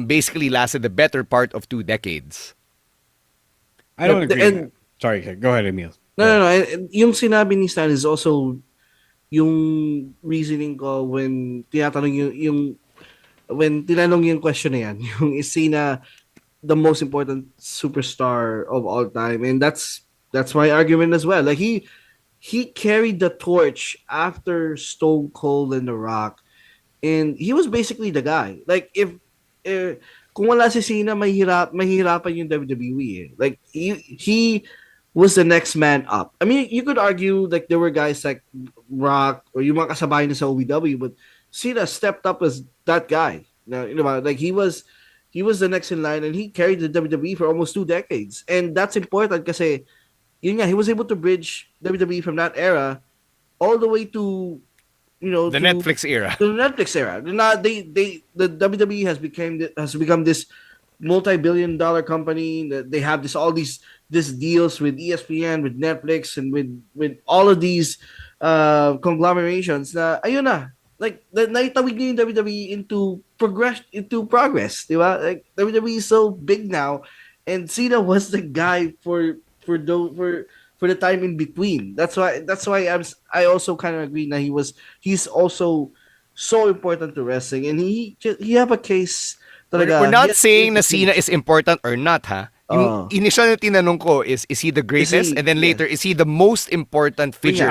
basically lasted the better part of 2 decades. I don't agree. Sorry, go ahead, Emil. No. Yung sinabi ni Stan is also yung reasoning ko when tinatanong when tinanong yung question na yan, yung is Cena the most important superstar of all time, and that's my argument as well. Like he carried the torch after Stone Cold and The Rock, and he was basically the guy. Like if kung wala si Cena, mahirapan yung WWE. Like he was the next man up. I mean, you could argue like there were guys like Rock or yung mga kasabay na sa OVW, but Cena stepped up as that guy. Now, like he was the next in line, and he carried the WWE for almost 2 decades, and that's important kasi yun nga, he was able to bridge WWE from that era all the way to the Netflix era. The Netflix era. The WWE has become this multi-billion-dollar company. That they have all these deals with ESPN, with Netflix, and with all of these conglomerations. Na ayun na, like naitawid niya yung WWE into progress, diba? Like WWE is so big now, and Cena was the guy for the time in between. That's why I also kind of agree that he's also so important to wrestling, and he have a case talaga. We're not saying na Cena is important or not, ha? Yung initial na tinanong ko is he the greatest? And then later, is he the most important figure?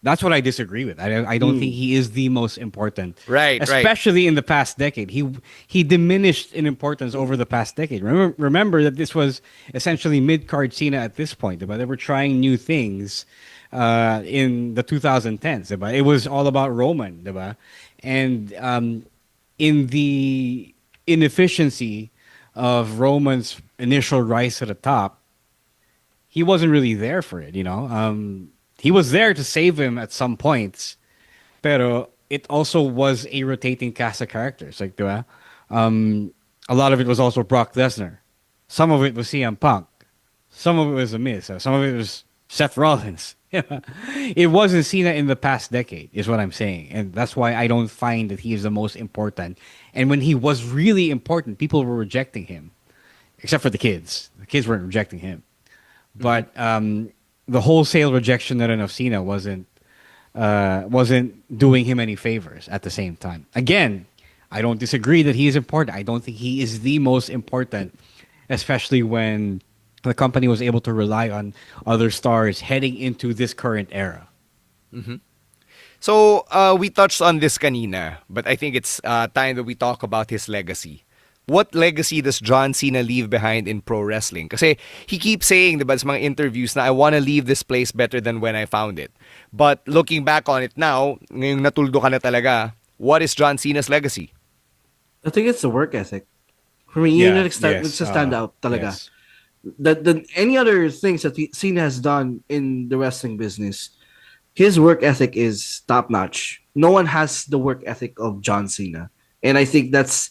That's what I disagree with. I don't think he is the most important. Right. Especially in the past decade. He diminished in importance over the past decade. Remember that this was essentially mid-card Cena at this point. They were trying new things in the 2010s. It was all about Roman. And in the inefficiency of Roman's initial rise to the top, he wasn't really there for it, he was there to save him at some points, pero it also was a rotating cast of characters. Like, a lot of it was also Brock Lesnar. Some of it was CM Punk. Some of it was The Miz. Some of it was Seth Rollins. It wasn't Cena in the past decade, is what I'm saying. And that's why I don't find that he is the most important. And when he was really important, people were rejecting him. Except for the kids. The kids weren't rejecting him. But the wholesale rejection of Cena wasn't doing him any favors at the same time. Again, I don't disagree that he is important. I don't think he is the most important, especially when the company was able to rely on other stars heading into this current era. Mm-hmm. So we touched on this kanina, but I think it's time that we talk about his legacy. What legacy does John Cena leave behind in pro wrestling? Kasi he keeps saying, diba, sa mga interviews na I want to leave this place better than when I found it. But looking back on it now, ngayong natuldo ka na talaga, what is John Cena's legacy? I think it's the work ethic. For me, it's a standout talaga. Yes. Any other things that Cena has done in the wrestling business, his work ethic is top notch. No one has the work ethic of John Cena. And I think that's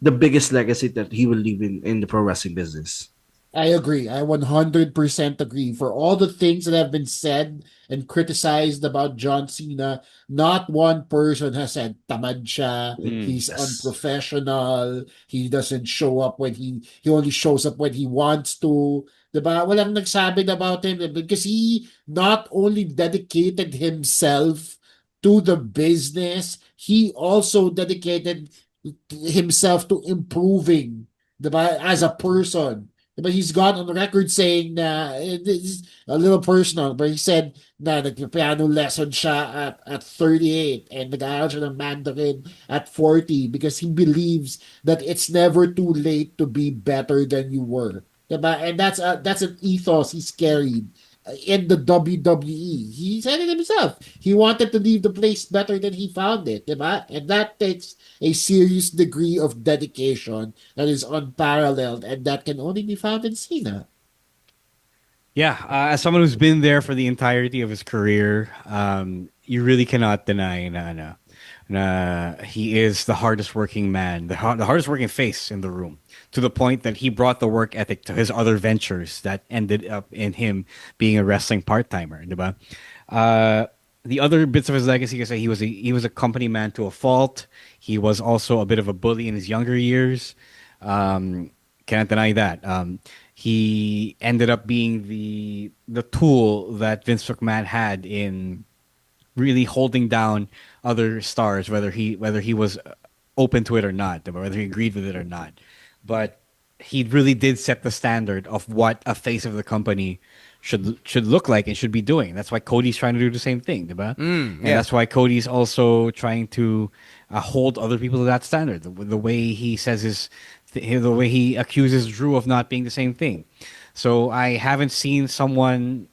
the biggest legacy that he will leave in the pro wrestling business. I agree. I 100% agree. For all the things that have been said and criticized about John Cena, not one person has said tamad siya, he's unprofessional, he doesn't show up when he only shows up when he wants to. Diba? Walang nagsabi about him because he not only dedicated himself to the business, he also dedicated himself to improving, diba, as a person. But he's gone on record saying na this is a little personal, but he said na nagpiano lesson siya at 38 and nag-aaral siya ng Mandarin at 40 because he believes that it's never too late to be better than you were. Diba? And that's an ethos he's carried in the WWE. He said it himself. He wanted to leave the place better than he found it, diba? And that takes a serious degree of dedication that is unparalleled and that can only be found in Cena. Yeah, as someone who's been there for the entirety of his career, you really cannot deny he is the hardest working man, the hardest working face in the room, to the point that he brought the work ethic to his other ventures that ended up in him being a wrestling part-timer. Diba? The other bits of his legacy, you can say he was a company man to a fault. He was also a bit of a bully in his younger years. Cannot deny that. He ended up being the tool that Vince McMahon had in really holding down other stars, whether he was open to it or not, whether he agreed with it or not. But he really did set the standard of what a face of the company should look like and should be doing. That's why Cody's trying to do the same thing, diba? And that's why Cody's also trying to hold other people to that standard. The way he says the way he accuses Drew of not being the same thing. So I haven't seen someone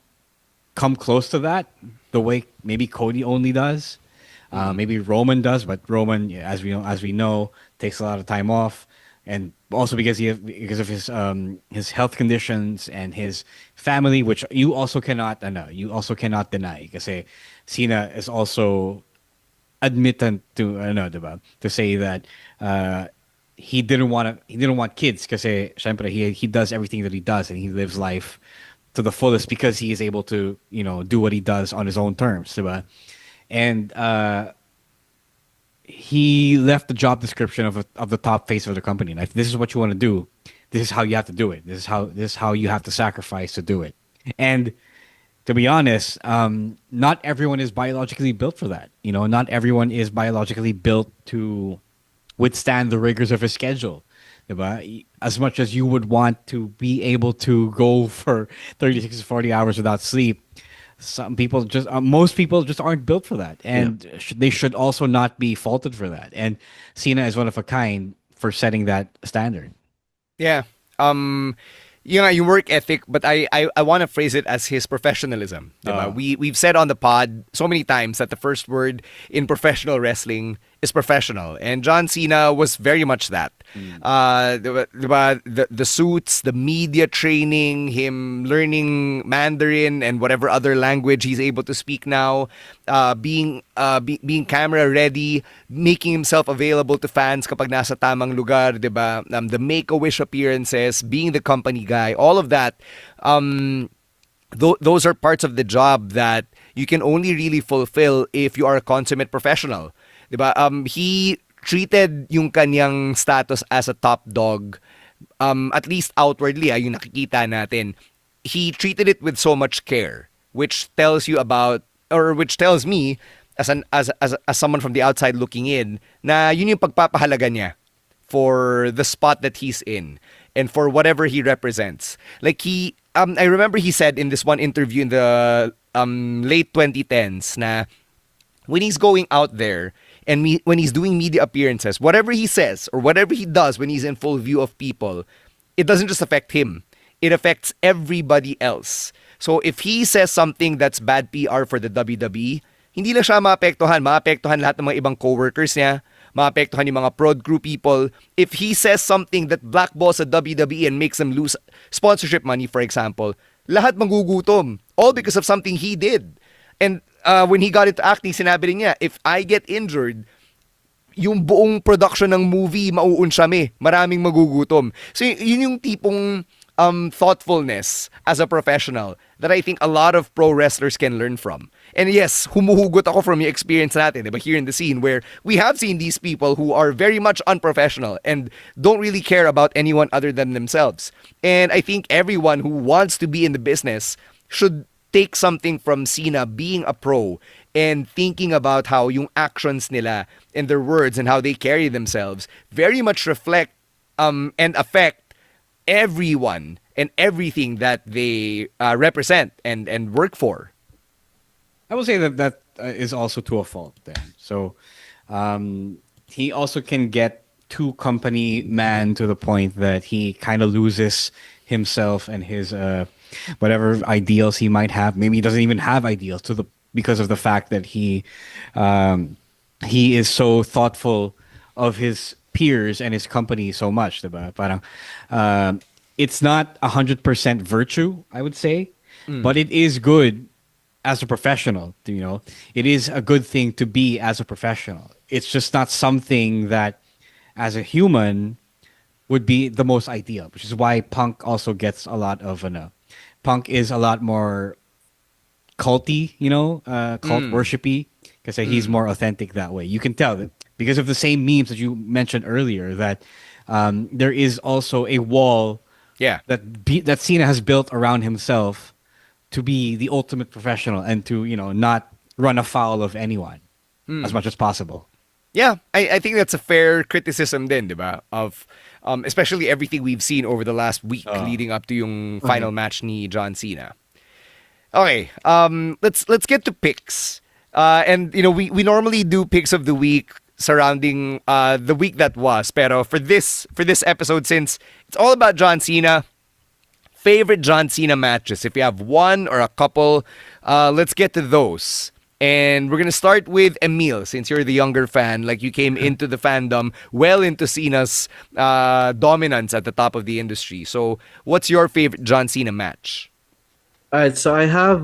come close to that the way maybe Cody only does. Maybe Roman does, but Roman, as we know, takes a lot of time off, and also because of his health conditions and his family, which you also cannot deny. Because Cena is also admitted to say that he didn't want kids because he does everything that he does and he lives life to the fullest because he is able to do what he does on his own terms, diba? And he left the job description of the top face of the company. And if this is what you want to do, this is how you have to do it. This is how you have to sacrifice to do it. And to be honest, not everyone is biologically built for that. Not everyone is biologically built to withstand the rigors of a schedule. Diba? As much as you would want to be able to go for 36 to 40 hours without sleep, most people just aren't built for that. And they should also not be faulted for that. And Cena is one of a kind for setting that standard. Yeah. Yung work ethic, but I want to phrase it as his professionalism. Diba? We've said on the pod so many times that the first word in professional wrestling is professional, and John Cena was very much that. The suits, the media training, him learning Mandarin and whatever other language he's able to speak now, being camera ready, making himself available to fans kapag nasa tamang lugar, diba? The Make-A-Wish appearances, being the company guy, all of that. Those are parts of the job that you can only really fulfill if you are a consummate professional. Diba? He treated yung kanyang status as a top dog, at least outwardly, yung nakikita natin. He treated it with so much care, which tells you about, or which tells me, as someone from the outside looking in, na yun yung pagpapahalaga niya for the spot that he's in and for whatever he represents. Like I remember he said in this one interview in the late 2010s na when he's going out there and when he's doing media appearances, whatever he says or whatever he does when he's in full view of people, it doesn't just affect him. It affects everybody else. So if he says something that's bad PR for the WWE, hindi lang siya maapektuhan lahat ng mga ibang coworkers niya, maapektuhan yung mga prod crew people. If he says something that blackballs a WWE and makes them lose sponsorship money, for example, lahat magugutom. All because of something he did. And when he got into acting, sinabi rin niya, if I get injured, yung buong production ng movie mauunsyame, maraming magugutom. So yun yung tipong thoughtfulness as a professional that I think a lot of pro wrestlers can learn from. And yes, humuhugot ako from yung experience natin, diba? Here in the scene where we have seen these people who are very much unprofessional and don't really care about anyone other than themselves. And I think everyone who wants to be in the business should take something from Cena being a pro and thinking about how yung actions nila and their words and how they carry themselves very much reflect and affect everyone and everything that they represent and work for. I will say that is also to a fault then. So he also can get too company man to the point that he kind of loses himself and his whatever ideals he might have. Maybe he doesn't even have ideals because of the fact that he is so thoughtful of his peers and his company so much, diba? Parang, it's not 100% virtue, I would say, but it is good as a professional. It is a good thing to be as a professional. It's just not something that, as a human, would be the most ideal, which is why Punk also gets a lot of Punk is a lot more culty, cult worshipy, because he's more authentic that way. You can tell that because of the same memes that you mentioned earlier, that there is also a wall that Cena has built around himself to be the ultimate professional and to not run afoul of anyone as much as possible. Yeah, I think that's a fair criticism then, diba? Of especially everything we've seen over the last week leading up to yung final match ni John Cena. Okay, let's get to picks. And we normally do picks of the week surrounding the week that was. Pero for this episode, since it's all about John Cena, favorite John Cena matches. If you have one or a couple, let's get to those. And we're going to start with Emil, since you're the younger fan. Like, you came into the fandom well into Cena's dominance at the top of the industry. So what's your favorite John Cena match? All right, so I have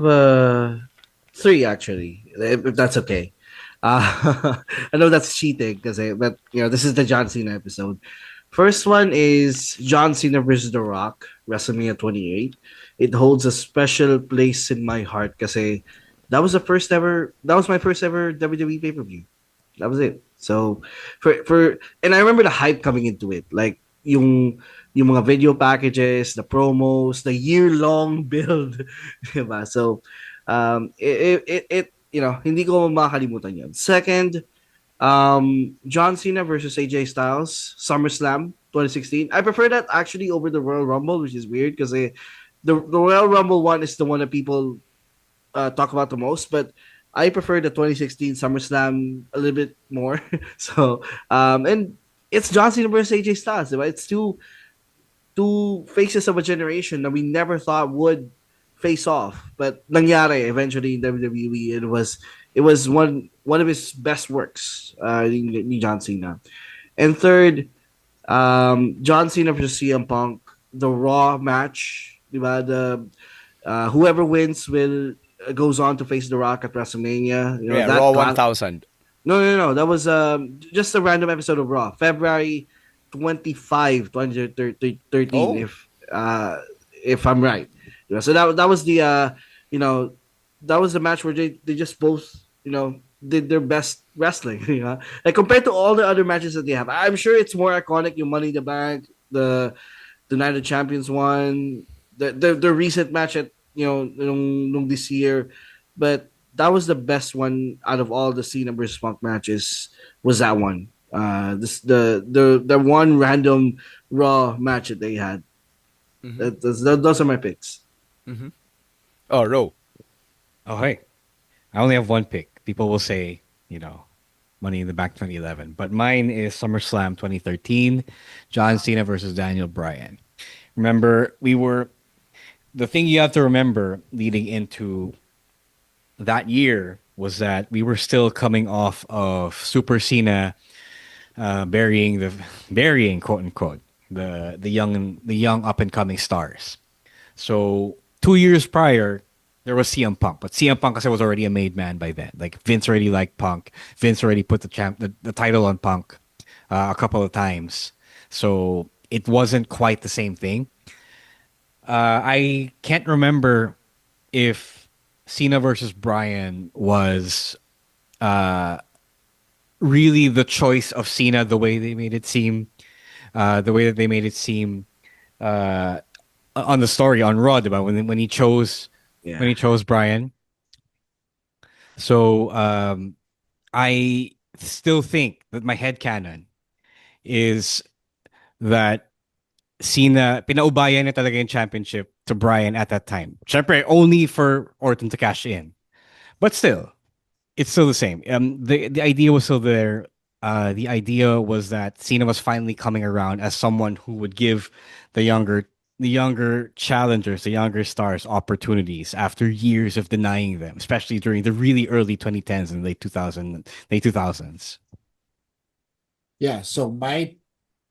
3 actually, if that's okay. I know that's cheating but this is the John Cena episode. First one is John Cena versus The Rock, WrestleMania 28. It holds a special place in my heart because that was my first ever WWE pay-per-view. That was it. So and I remember the hype coming into it, like yung mga video packages, the promos, the year-long build, diba? So it hindi ko makakalimutan yun. Second, John Cena versus AJ Styles, SummerSlam 2016. I prefer that actually over the Royal Rumble, which is weird because the Royal Rumble one is the one that people talk about the most, but I prefer the 2016 SummerSlam a little bit more. So, and it's John Cena versus AJ Styles, right? It's two faces of a generation that we never thought would face off, but nangyari eventually in WWE. It was one of his best works, ni John Cena. And third, John Cena versus CM Punk, the Raw match, diba? Whoever wins goes on to face The Rock at WrestleMania. That Raw 1000. No. That was just a random episode of Raw, February 25, 2013. If I'm right. So that was the that was the match where they just both did their best wrestling. Like compared to all the other matches that they have. I'm sure it's more iconic. Yung Money in the Bank, the Night of Champions one, the recent match at nung this year, but that was the best one out of all the Cena versus Punk matches. Was that one? The one random Raw match that they had. Those are my picks. Mm-hmm. Oh, Ro. Oh, hey. I only have one pick. People will say, Money in the Bank 2011. But mine is SummerSlam 2013, John Cena versus Daniel Bryan. Remember, the thing you have to remember leading into that year was that we were still coming off of Super Cena burying quote unquote the young up and coming stars. So 2 years prior, there was CM Punk, but CM Punk was already a made man by then. Like Vince already liked Punk. Vince already put the title on Punk a couple of times. So it wasn't quite the same thing. I can't remember if Cena versus Bryan was really the choice of Cena, the way they made it seem, the way that they made it seem on the story on Raw, about when he chose Bryan. So I still think that my headcanon is that Cena, pinaubayan niya talaga yung championship to Bryan at that time. Syempre, only for Orton to cash in. But still, it's still the same. The idea was still there. The idea was that Cena was finally coming around as someone who would give the younger challengers, the younger stars, opportunities after years of denying them, especially during the really early 2010s and late 2000s. Yeah, so my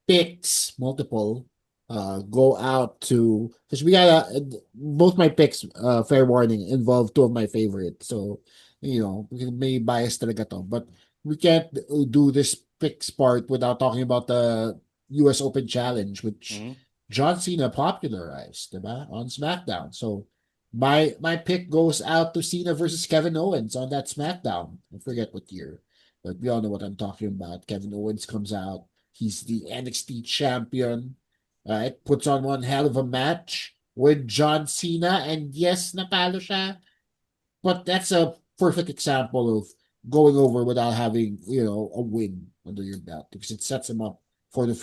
picks, multiple, go out to, because we got both my picks, fair warning, involve two of my favorites. So, may bias talaga to. But we can't do this picks part without talking about the US Open Challenge, which John Cena popularized, diba? On SmackDown. So my pick goes out to Cena versus Kevin Owens on that SmackDown. I forget what year, but we all know what I'm talking about. Kevin Owens comes out. He's the NXT champion. Right? Puts on one hell of a match with John Cena. And yes, natalo siya. But that's a perfect example of going over without having, a win under your belt, because it sets him up for the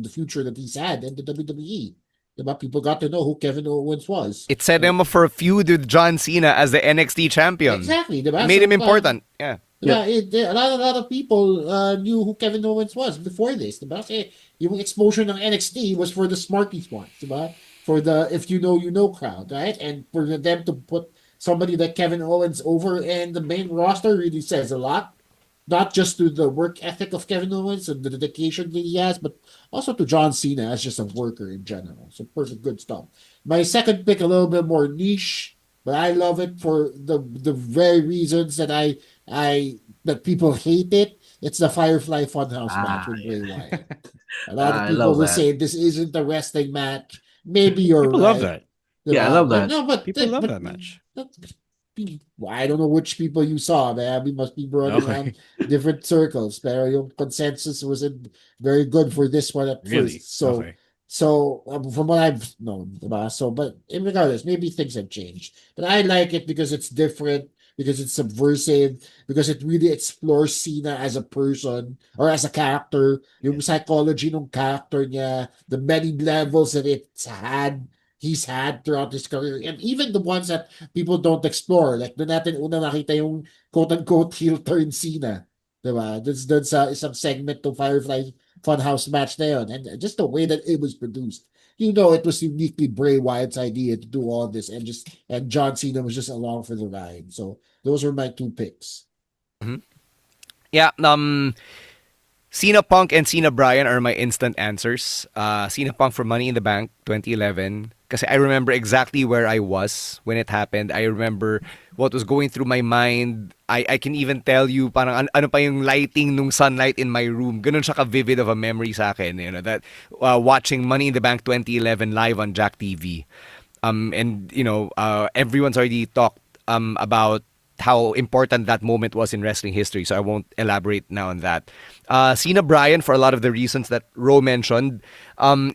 future that he's had in the WWE. Diba? People got to know who Kevin Owens was. It set him up for a feud with John Cena as the NXT champion. Exactly. Diba? Made him important. Yeah. Yeah, a lot of people knew who Kevin Owens was before this, diba? Kasi yung exposure ng NXT was for the smarties ones, diba? For the if you know crowd, right? And for them to put somebody like Kevin Owens over and the main roster really says a lot. Not just to the work ethic of Kevin Owens and the dedication that he has, but also to John Cena as just a worker in general. So perfect, good stuff. My second pick, a little bit more niche, but I love it for the very reasons that that people hate it. It's the Firefly Funhouse match with Bray Wyatt. A lot of people will say this isn't a wrestling match. Maybe you're People right. love that. Yeah, I love that. No, but People love that match. I don't know which people you saw, man. We must be running around different circles. Pero yung consensus wasn't very good for this one at first. So from what I've known, diba? So, but regardless, maybe things have changed. But I like it because it's different, because it's subversive, because it really explores Cena as a person or as a character, yung psychology ng character niya, the many levels that he's had throughout his career, and even the ones that people don't explore. Like, doon natin una nakita yung quote-unquote heel turn Cena. Diba? That's isang segment to Firefly Funhouse match na yun. And just the way that it was produced. It was uniquely Bray Wyatt's idea to do all this, and John Cena was just along for the ride. So those were my two picks. Mm-hmm. Yeah, Cena Punk and Cena Bryan are my instant answers. Cena Punk for Money in the Bank 2011. Kasi I remember exactly where I was when it happened. I remember what was going through my mind. I can even tell you parang ano pa yung lighting nung sunlight in my room. Ganun siya ka-vivid of a memory sa akin. That watching Money in the Bank 2011 live on Jack TV. And everyone's already talked about how important that moment was in wrestling history, so I won't elaborate now on that. Cena Bryan, for a lot of the reasons that Ro mentioned,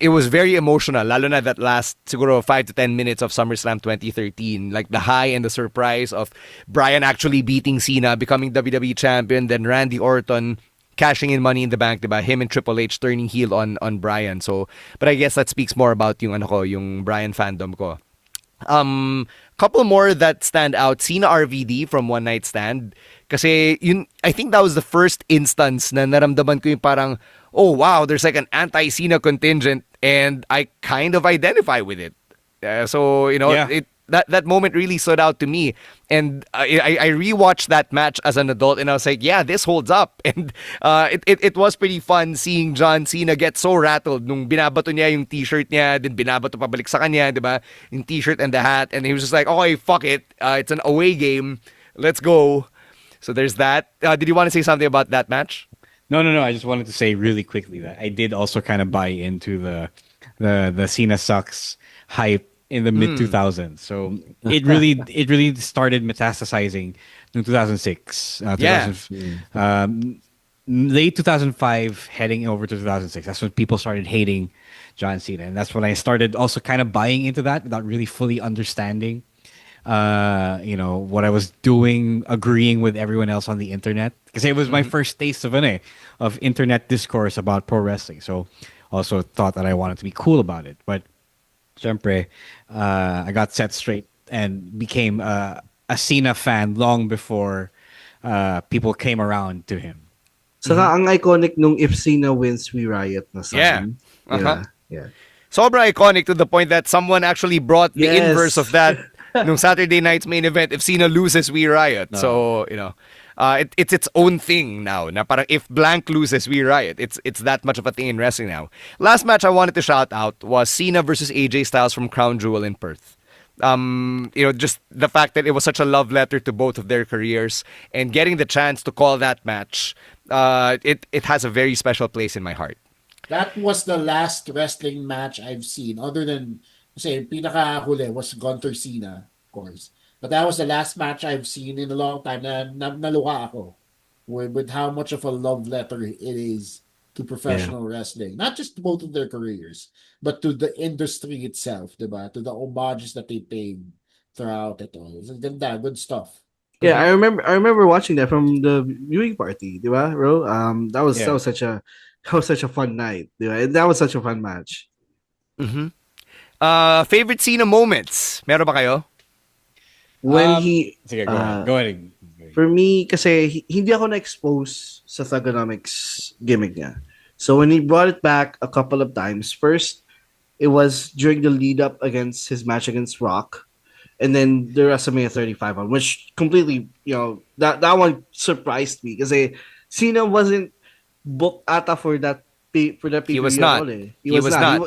it was very emotional, lalo na that last siguro 5 to 10 minutes of SummerSlam 2013, like the high and the surprise of Bryan actually beating Cena, becoming WWE champion, then Randy Orton cashing in Money in the Bank, diba? Him and Triple H turning heel on Bryan. So, but I guess that speaks more about yung Bryan fandom ko. Couple more that stand out. Cena RVD from One Night Stand. Kasi I think that was the first instance na naramdaman ko yung parang, oh wow, there's like an anti-Cena contingent and I kind of identify with it. That moment really stood out to me. And I rewatched that match as an adult and I was like, yeah, this holds up. And it was pretty fun seeing John Cena get so rattled nung binabato niya yung t-shirt niya, then binabato pabalik sa kanya, diba? Yung t-shirt and the hat. And he was just like, okay, fuck it. It's an away game. Let's go. So there's that. Did you want to say something about that match? No. I just wanted to say really quickly that I did also kind of buy into the Cena sucks hype in the mid 2000s. So it really started metastasizing in 2006. Late 2005, heading over to 2006. That's when people started hating John Cena, and that's when I started also kind of buying into that without really fully understanding, what I was doing, agreeing with everyone else on the internet, because it was my first taste of internet discourse about pro wrestling. So also thought that I wanted to be cool about it. But syempre, I got set straight and became a Cena fan long before people came around to him. Saka ang iconic nung if Cena wins, we riot na Yeah. sign. Uh-huh. Yeah. Sobra iconic to the point that someone actually brought the Yes. inverse of that nung Saturday night's main event. If Cena loses, we riot. So, it's its own thing now. Na parang if blank loses, we riot. It's that much of a thing in wrestling now. Last match I wanted to shout out was Cena versus AJ Styles from Crown Jewel in Perth. Just the fact that it was such a love letter to both of their careers and getting the chance to call that match, it has a very special place in my heart. That was the last wrestling match I've seen, other than, kasi pinaka-huli was Gunter Cena, of course. But that was the last match I've seen in a long time na naluha ako with how much of a love letter it is to professional wrestling. Not just both of their careers, but to the industry itself, diba? To the homages that they paid throughout it all. It's ganda, good stuff. Yeah, I remember watching that from the viewing party, di ba, bro? That was such a fun night, di ba? And that was such a fun match. Favorite Cena moments? Meron ba kayo? When Sige, go ahead. For me, kasi hindi ako na-expose sa Thugonomics gimmick niya. So when he brought it back a couple of times, first, it was during the lead-up against his match against Rock, and then the WrestleMania 35 one, which completely, that one surprised me kasi Cena wasn't booked ata for that He was not. He was not.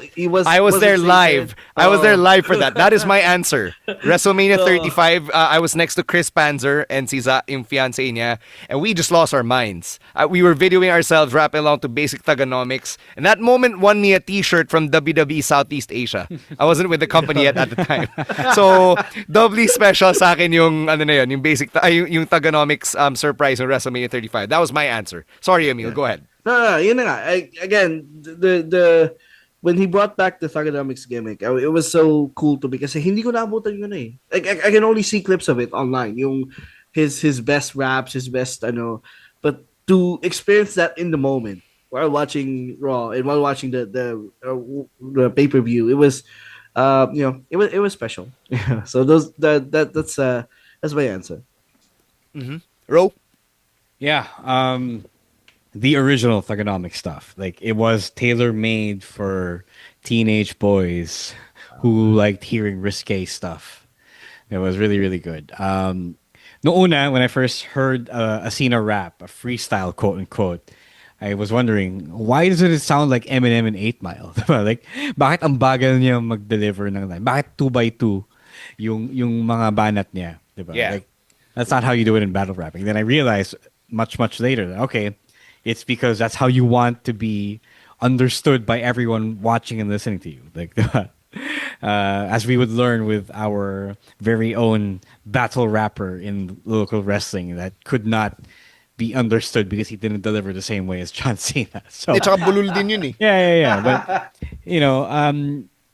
I was there live. I was there live for that. That is my Oh. answer. WrestleMania 35, I was next to Chris Panzer and si yung fiancé niya, and we just lost our minds. We were videoing ourselves, rapping along to basic Thugonomics, and that moment won me a t-shirt from WWE Southeast Asia. I wasn't with the company yet at the time. So, doubly special sa akin yung, yung basic, yung Thugonomics surprise ng WrestleMania 35. That was my answer. Sorry, Emil, go ahead. No, yun na nga. Again, the when he brought back the Thugonomics gimmick, it was so cool to me kasi hindi ko naabutan yun eh. I can only see clips of it online. Yung his best raps, his best but to experience that in the moment while watching Raw and while watching the pay-per-view, it was it was special. Yeah. So that's my answer. Ro? Yeah. The original Thugonomic stuff. Like, it was tailor-made for teenage boys who liked hearing risque stuff. It was really, really good. No una, when I first heard a Cena rap, a freestyle, quote-unquote, I was wondering, why doesn't it sound like Eminem in 8 Mile? Like, bakit ang bagal niya mag-deliver ng line? Bakit 2x2 yung mga banat niya? Diba? Yeah. Like, that's not how you do it in battle rapping. Then I realized much, much later, okay, it's because that's how you want to be understood by everyone watching and listening to you. Like, as we would learn with our very own battle rapper in local wrestling that could not be understood because he didn't deliver the same way as John Cena. So, Tsaka bulol din yun eh. yeah. But,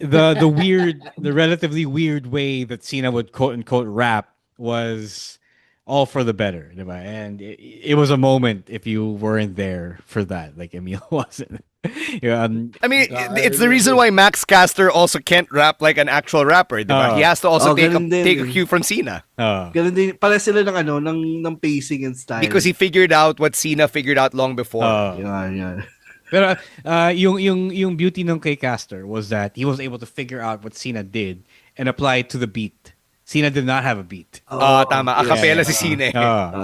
the relatively weird way that Cena would quote unquote rap was all for the better, diba? And it was a moment if you weren't there for that, like Emil wasn't. I mean, it's the reason why Max Caster also can't rap like an actual rapper, diba? He has to also take a cue from Cena. Ganun din, pala sila ng pacing and style. Because he figured out what Cena figured out long before. Yeah. Pero yung beauty ng kay Caster was that he was able to figure out what Cena did and apply it to the beat. Cena did not have a beat. Tama. Acapella si Cena.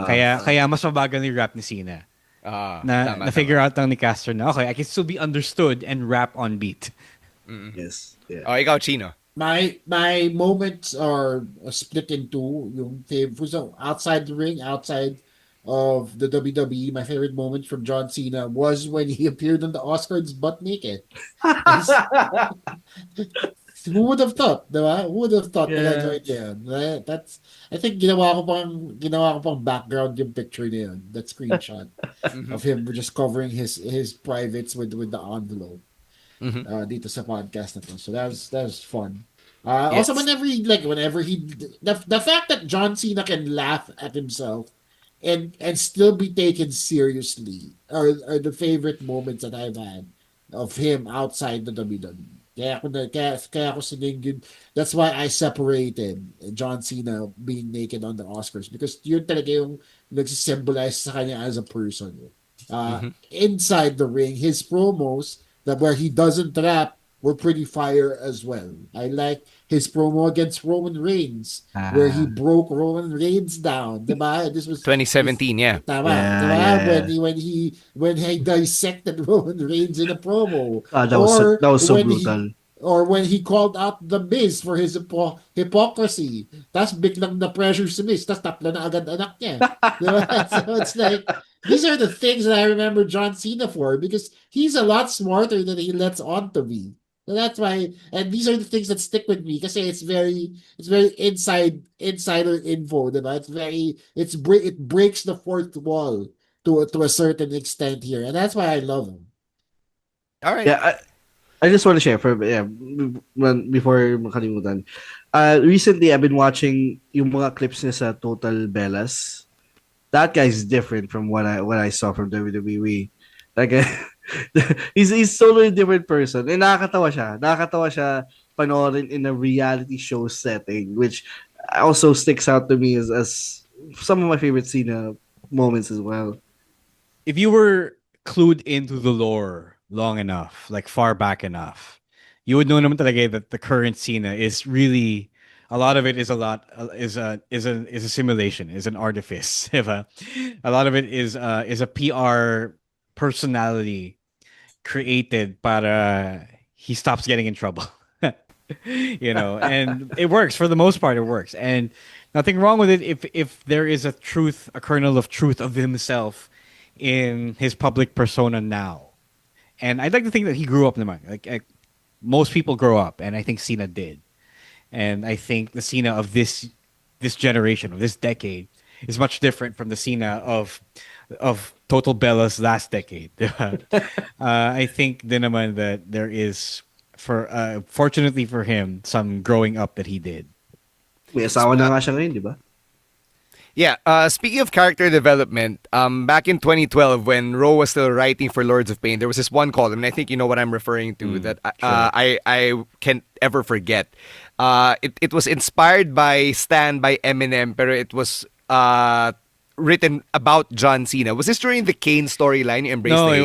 Kaya mas mabagal yung rap ni Cena. Na-figure out lang ni Caster na, okay, I can still be understood and rap on beat. Yes. Yeah. Ikaw, Chino. My moments are split in two. Yung favorite, so outside the ring, outside of the WWE, my favorite moment from John Cena was when he appeared on the Oscars butt naked. Who would have thought, diba? Who would have thought that joint yun? That's, I think ginawa ko pang background yung picture na yun, that screenshot of him just covering his privates with the envelope dito sa podcast na to. So that was fun. Also, whenever he the fact that John Cena can laugh at himself and still be taken seriously are the favorite moments that I've had of him outside the WWE. Kaya ako siningin. That's why I separated John Cena being naked on the Oscars because yun talaga yung nagsisymbolize sa kanya as a person. Inside the ring, his promos that where he doesn't rap were pretty fire as well. I like his promo against Roman Reigns where he broke Roman Reigns down. Diba? This 2017, yeah. tama, Yeah, diba? yeah. When he dissected Roman Reigns in a promo, That was so when brutal. when he called out the Miz for his hypocrisy. Tas biglang na pressure si Miz, tas tapla na agad anak niya. Diba? So it's like these are the things that I remember John Cena for because he's a lot smarter than he lets on to be. So that's why, and these are the things that stick with me kasi it's very insider info, diba? It breaks the fourth wall to a certain extent here, and that's why I love him. All right. Yeah, I just want to share before makalimutan. Recently I've been watching yung mga clips niya sa Total Bellas. That guy's different from what I saw from WWE. Like he's totally different person. And nakakatawa siya. Nakakatawa siya panoorin in a reality show setting, which also sticks out to me as some of my favorite Cena moments as well. If you were clued into the lore long enough, like far back enough, you would know naman talaga that the current Cena is really a lot of it is a simulation, is an artifice. Diba? A lot of it is a PR personality created para he stops getting in trouble. And it works for the most part. It works, and nothing wrong with it if there is a kernel of truth of himself in his public persona now. And I'd like to think that he grew up naman. Like most people grow up, and I think Cena did. And I think the Cena of this generation, of this decade, is much different from the Cena of Total Bella's last decade. Diba? I think din naman that there is, fortunately for him, some growing up that he did. May asawa na nga siya ngayon, di ba? Yeah, speaking of character development, back in 2012 when Ro was still writing for Lords of Pain, there was this one column, and I think you know what I'm referring to, that I can't ever forget. It was inspired by Stan by Eminem, pero it was written about John Cena. Was this during the Kane storyline? No, it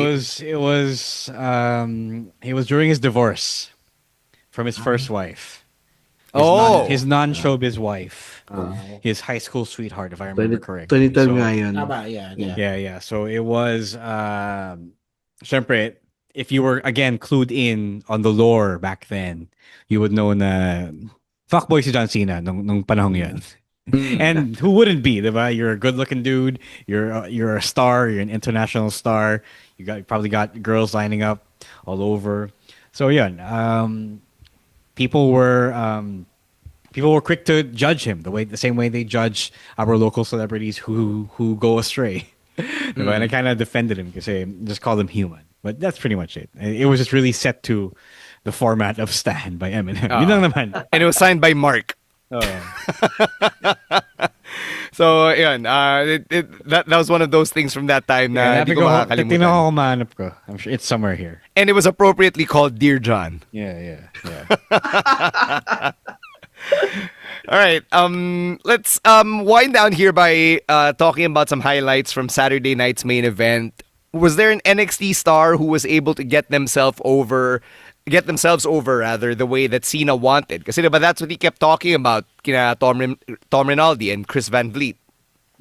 was during his divorce from his first wife. His non-showbiz wife. His high school sweetheart, if I remember correctly. 2010 nga yun. Yeah. So it was, syempre, if you were, again, clued in on the lore back then, you would know na fuckboy si John Cena nung panahong yun. And who wouldn't be, diba? You're a good-looking dude. You're a star. You're an international star. You probably got girls lining up all over. So yun, people were quick to judge him the same way they judge our local celebrities who go astray. And I kind of defended him because just called him human. But that's pretty much it. It was just really set to the format of Stan by Eminem. Yun lang naman. And it was signed by Mark. So, yun. That was one of those things from that time na hindi ko makakalimutan. I'm sure it's somewhere here. And it was appropriately called Dear John. Yeah. All right. Let's wind down here by talking about some highlights from Saturday night's main event. Was there an NXT star who was able to get themselves over the way that Cena wanted? Kasi diba, that's what he kept talking about kina Tom Rinaldi and Chris Van Vliet.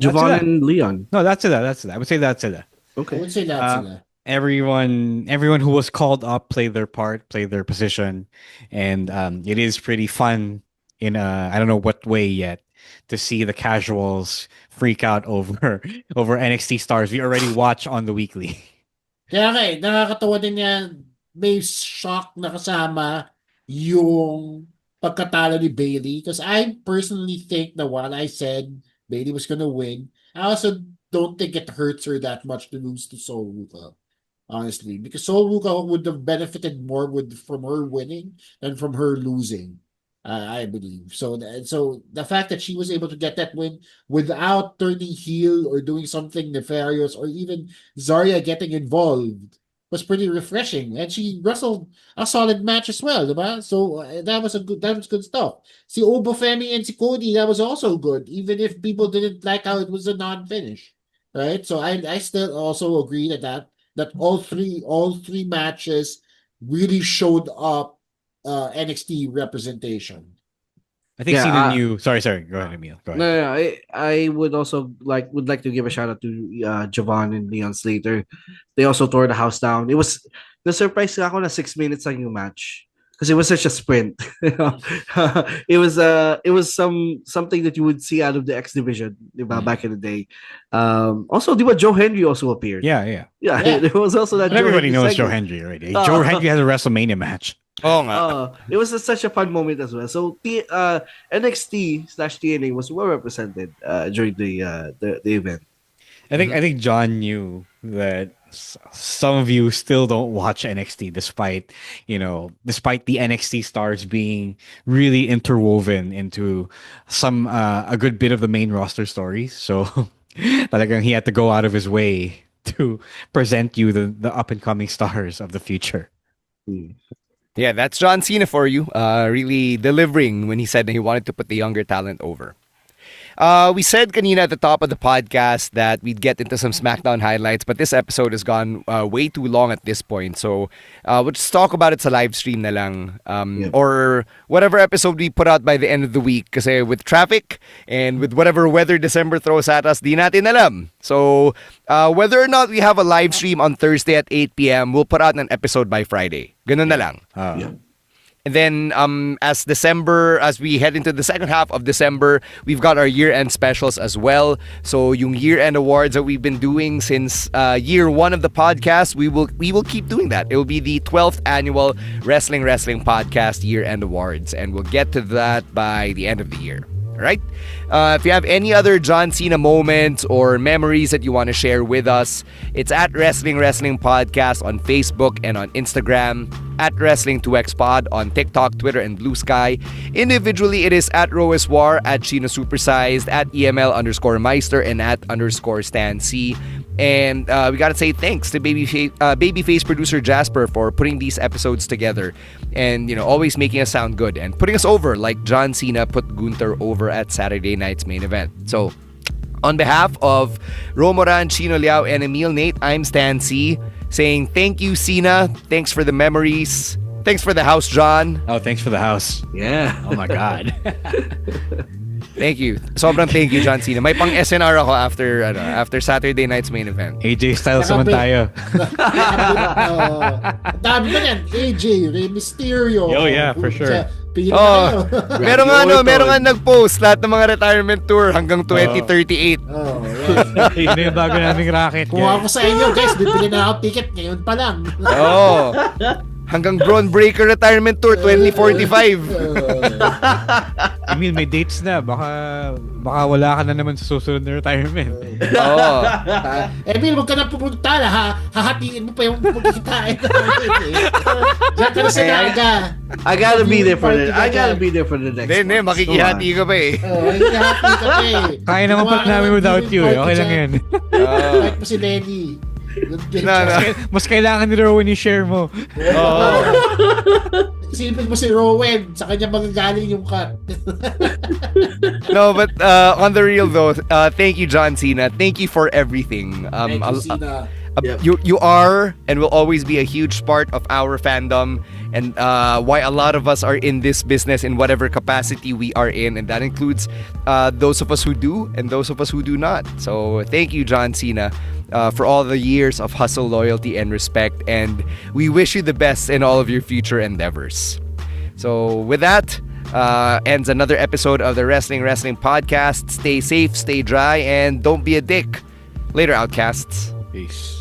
Javon and Leon. No, that's it. I would say that's it. Okay. I would say that's it. Everyone who was called up played their part, played their position, and it is pretty fun in I don't know what way yet to see the casuals freak out over NXT stars we already watch on the weekly. Kaya nakakatawa din yan. May shock na kasama yung pagkatalo ni Bayley because I personally think that while I said Bayley was gonna win, I also don't think it hurts her that much to lose to Sol Ruka, honestly, because Sol Ruka would have benefited more from her winning than from her losing. I believe so. So the fact that she was able to get that win without turning heel or doing something nefarious or even Zarya getting involved was pretty refreshing, and she wrestled a solid match as well, diba? So that was good stuff. Si Obafemi and si Cody, that was also good, even if people didn't like how it was a non-finish, right? So I still also agree that all three matches really showed up NXT representation. I think Yeah, Cena knew. Sorry. Go ahead, Emil. Go ahead. No, I would also would like to give a shout out to Javon and Leon Slater. They also tore the house down. It was the surprise ako na 6 minutes lang yung match because it was such a sprint. You know? It was something that you would see out of the X division back in the day. Also, Joe Henry also appeared. Yeah. There was also that. But everybody knows Joe segment. Hendry already. Joe Hendry has a WrestleMania match. Oh nga. It was such a fun moment as well. So NXT/TNA was well represented during the event. I think John knew that some of you still don't watch NXT despite the NXT stars being really interwoven into some a good bit of the main roster stories. So talagang he had to go out of his way to present you the up and coming stars of the future. Yeah, that's John Cena for you. Really delivering when he said that he wanted to put the younger talent over. We said kanina at the top of the podcast that we'd get into some SmackDown highlights, but this episode has gone way too long at this point. So we'll just talk about it sa live stream na lang. Or whatever episode we put out by the end of the week. Kasi with traffic and with whatever weather December throws at us, di natin alam. So whether or not we have a live stream on Thursday at 8 p.m., we'll put out an episode by Friday. Ganun na lang. And then as we head into the second half of December, we've got our year-end specials as well. So yung year-end awards that we've been doing since year one of the podcast, we will keep doing that. It will be the 12th annual Wrestling Podcast year-end awards, and we'll get to that by the end of the year. All right? If you have any other John Cena moments or memories that you want to share with us, it's at Wrestling Podcast on Facebook and on Instagram, at Wrestling2XPod on TikTok, Twitter, and Blue Sky. Individually, it is at Roeswar, at Chino Supersized, at EML_Meister, and at _Stan C. And we gotta say thanks to Babyface producer Jasper for putting these episodes together and always making us sound good and putting us over like John Cena put Gunther over at Saturday night's main event. So on behalf of Romoran, Chino Liao, and Emil Nate, I'm Stan C, saying thank you, Cena. Thanks for the memories. Thanks for the house, John. Oh, thanks for the house. Yeah. Oh my God. Thank you. Sobrang thank you, John Cena. May pang SNR ako after Saturday night's main event. AJ Styles naman tayo. Dami ba yan? AJ, Rey Mysterio. Oh yeah, for sure. Meron nga nag-post lahat ng mga retirement tour hanggang 2038. Yun yung bago naming racket. Kuha ko sa inyo, guys. Bibili na ako ticket ngayon pa lang. Hanggang Braun Breaker retirement tour 2045. Emil, may dates na. Baka wala ka na naman sa susunod na retirement. Emil, huwag ka na pumunta. Hahatiin mo pa yung pagkikitain. Diyan ka na sa naga. I gotta be there for the next one. Makikihati ka pa eh. Makikihati ka pa eh. Kaya naman pala namin without you eh. Okay lang yan. Kahit mo si Lenny. Mas kailangan ni Rowan i-share mo. Isipin mo si Rowan, sa kanya magagaling yung cut. No, but on the real though, thank you, John Cena. Thank you for everything. Thank you, Cena. You are and will always be a huge part of our fandom and why a lot of us are in this business in whatever capacity we are in, and that includes those of us who do and those of us who do not. So thank you, John Cena, for all the years of hustle, loyalty, and respect, and we wish you the best in all of your future endeavors. So with that, ends another episode of the Wrestling Podcast. Stay safe, stay dry, and don't be a dick. Later, Outcasts. Peace.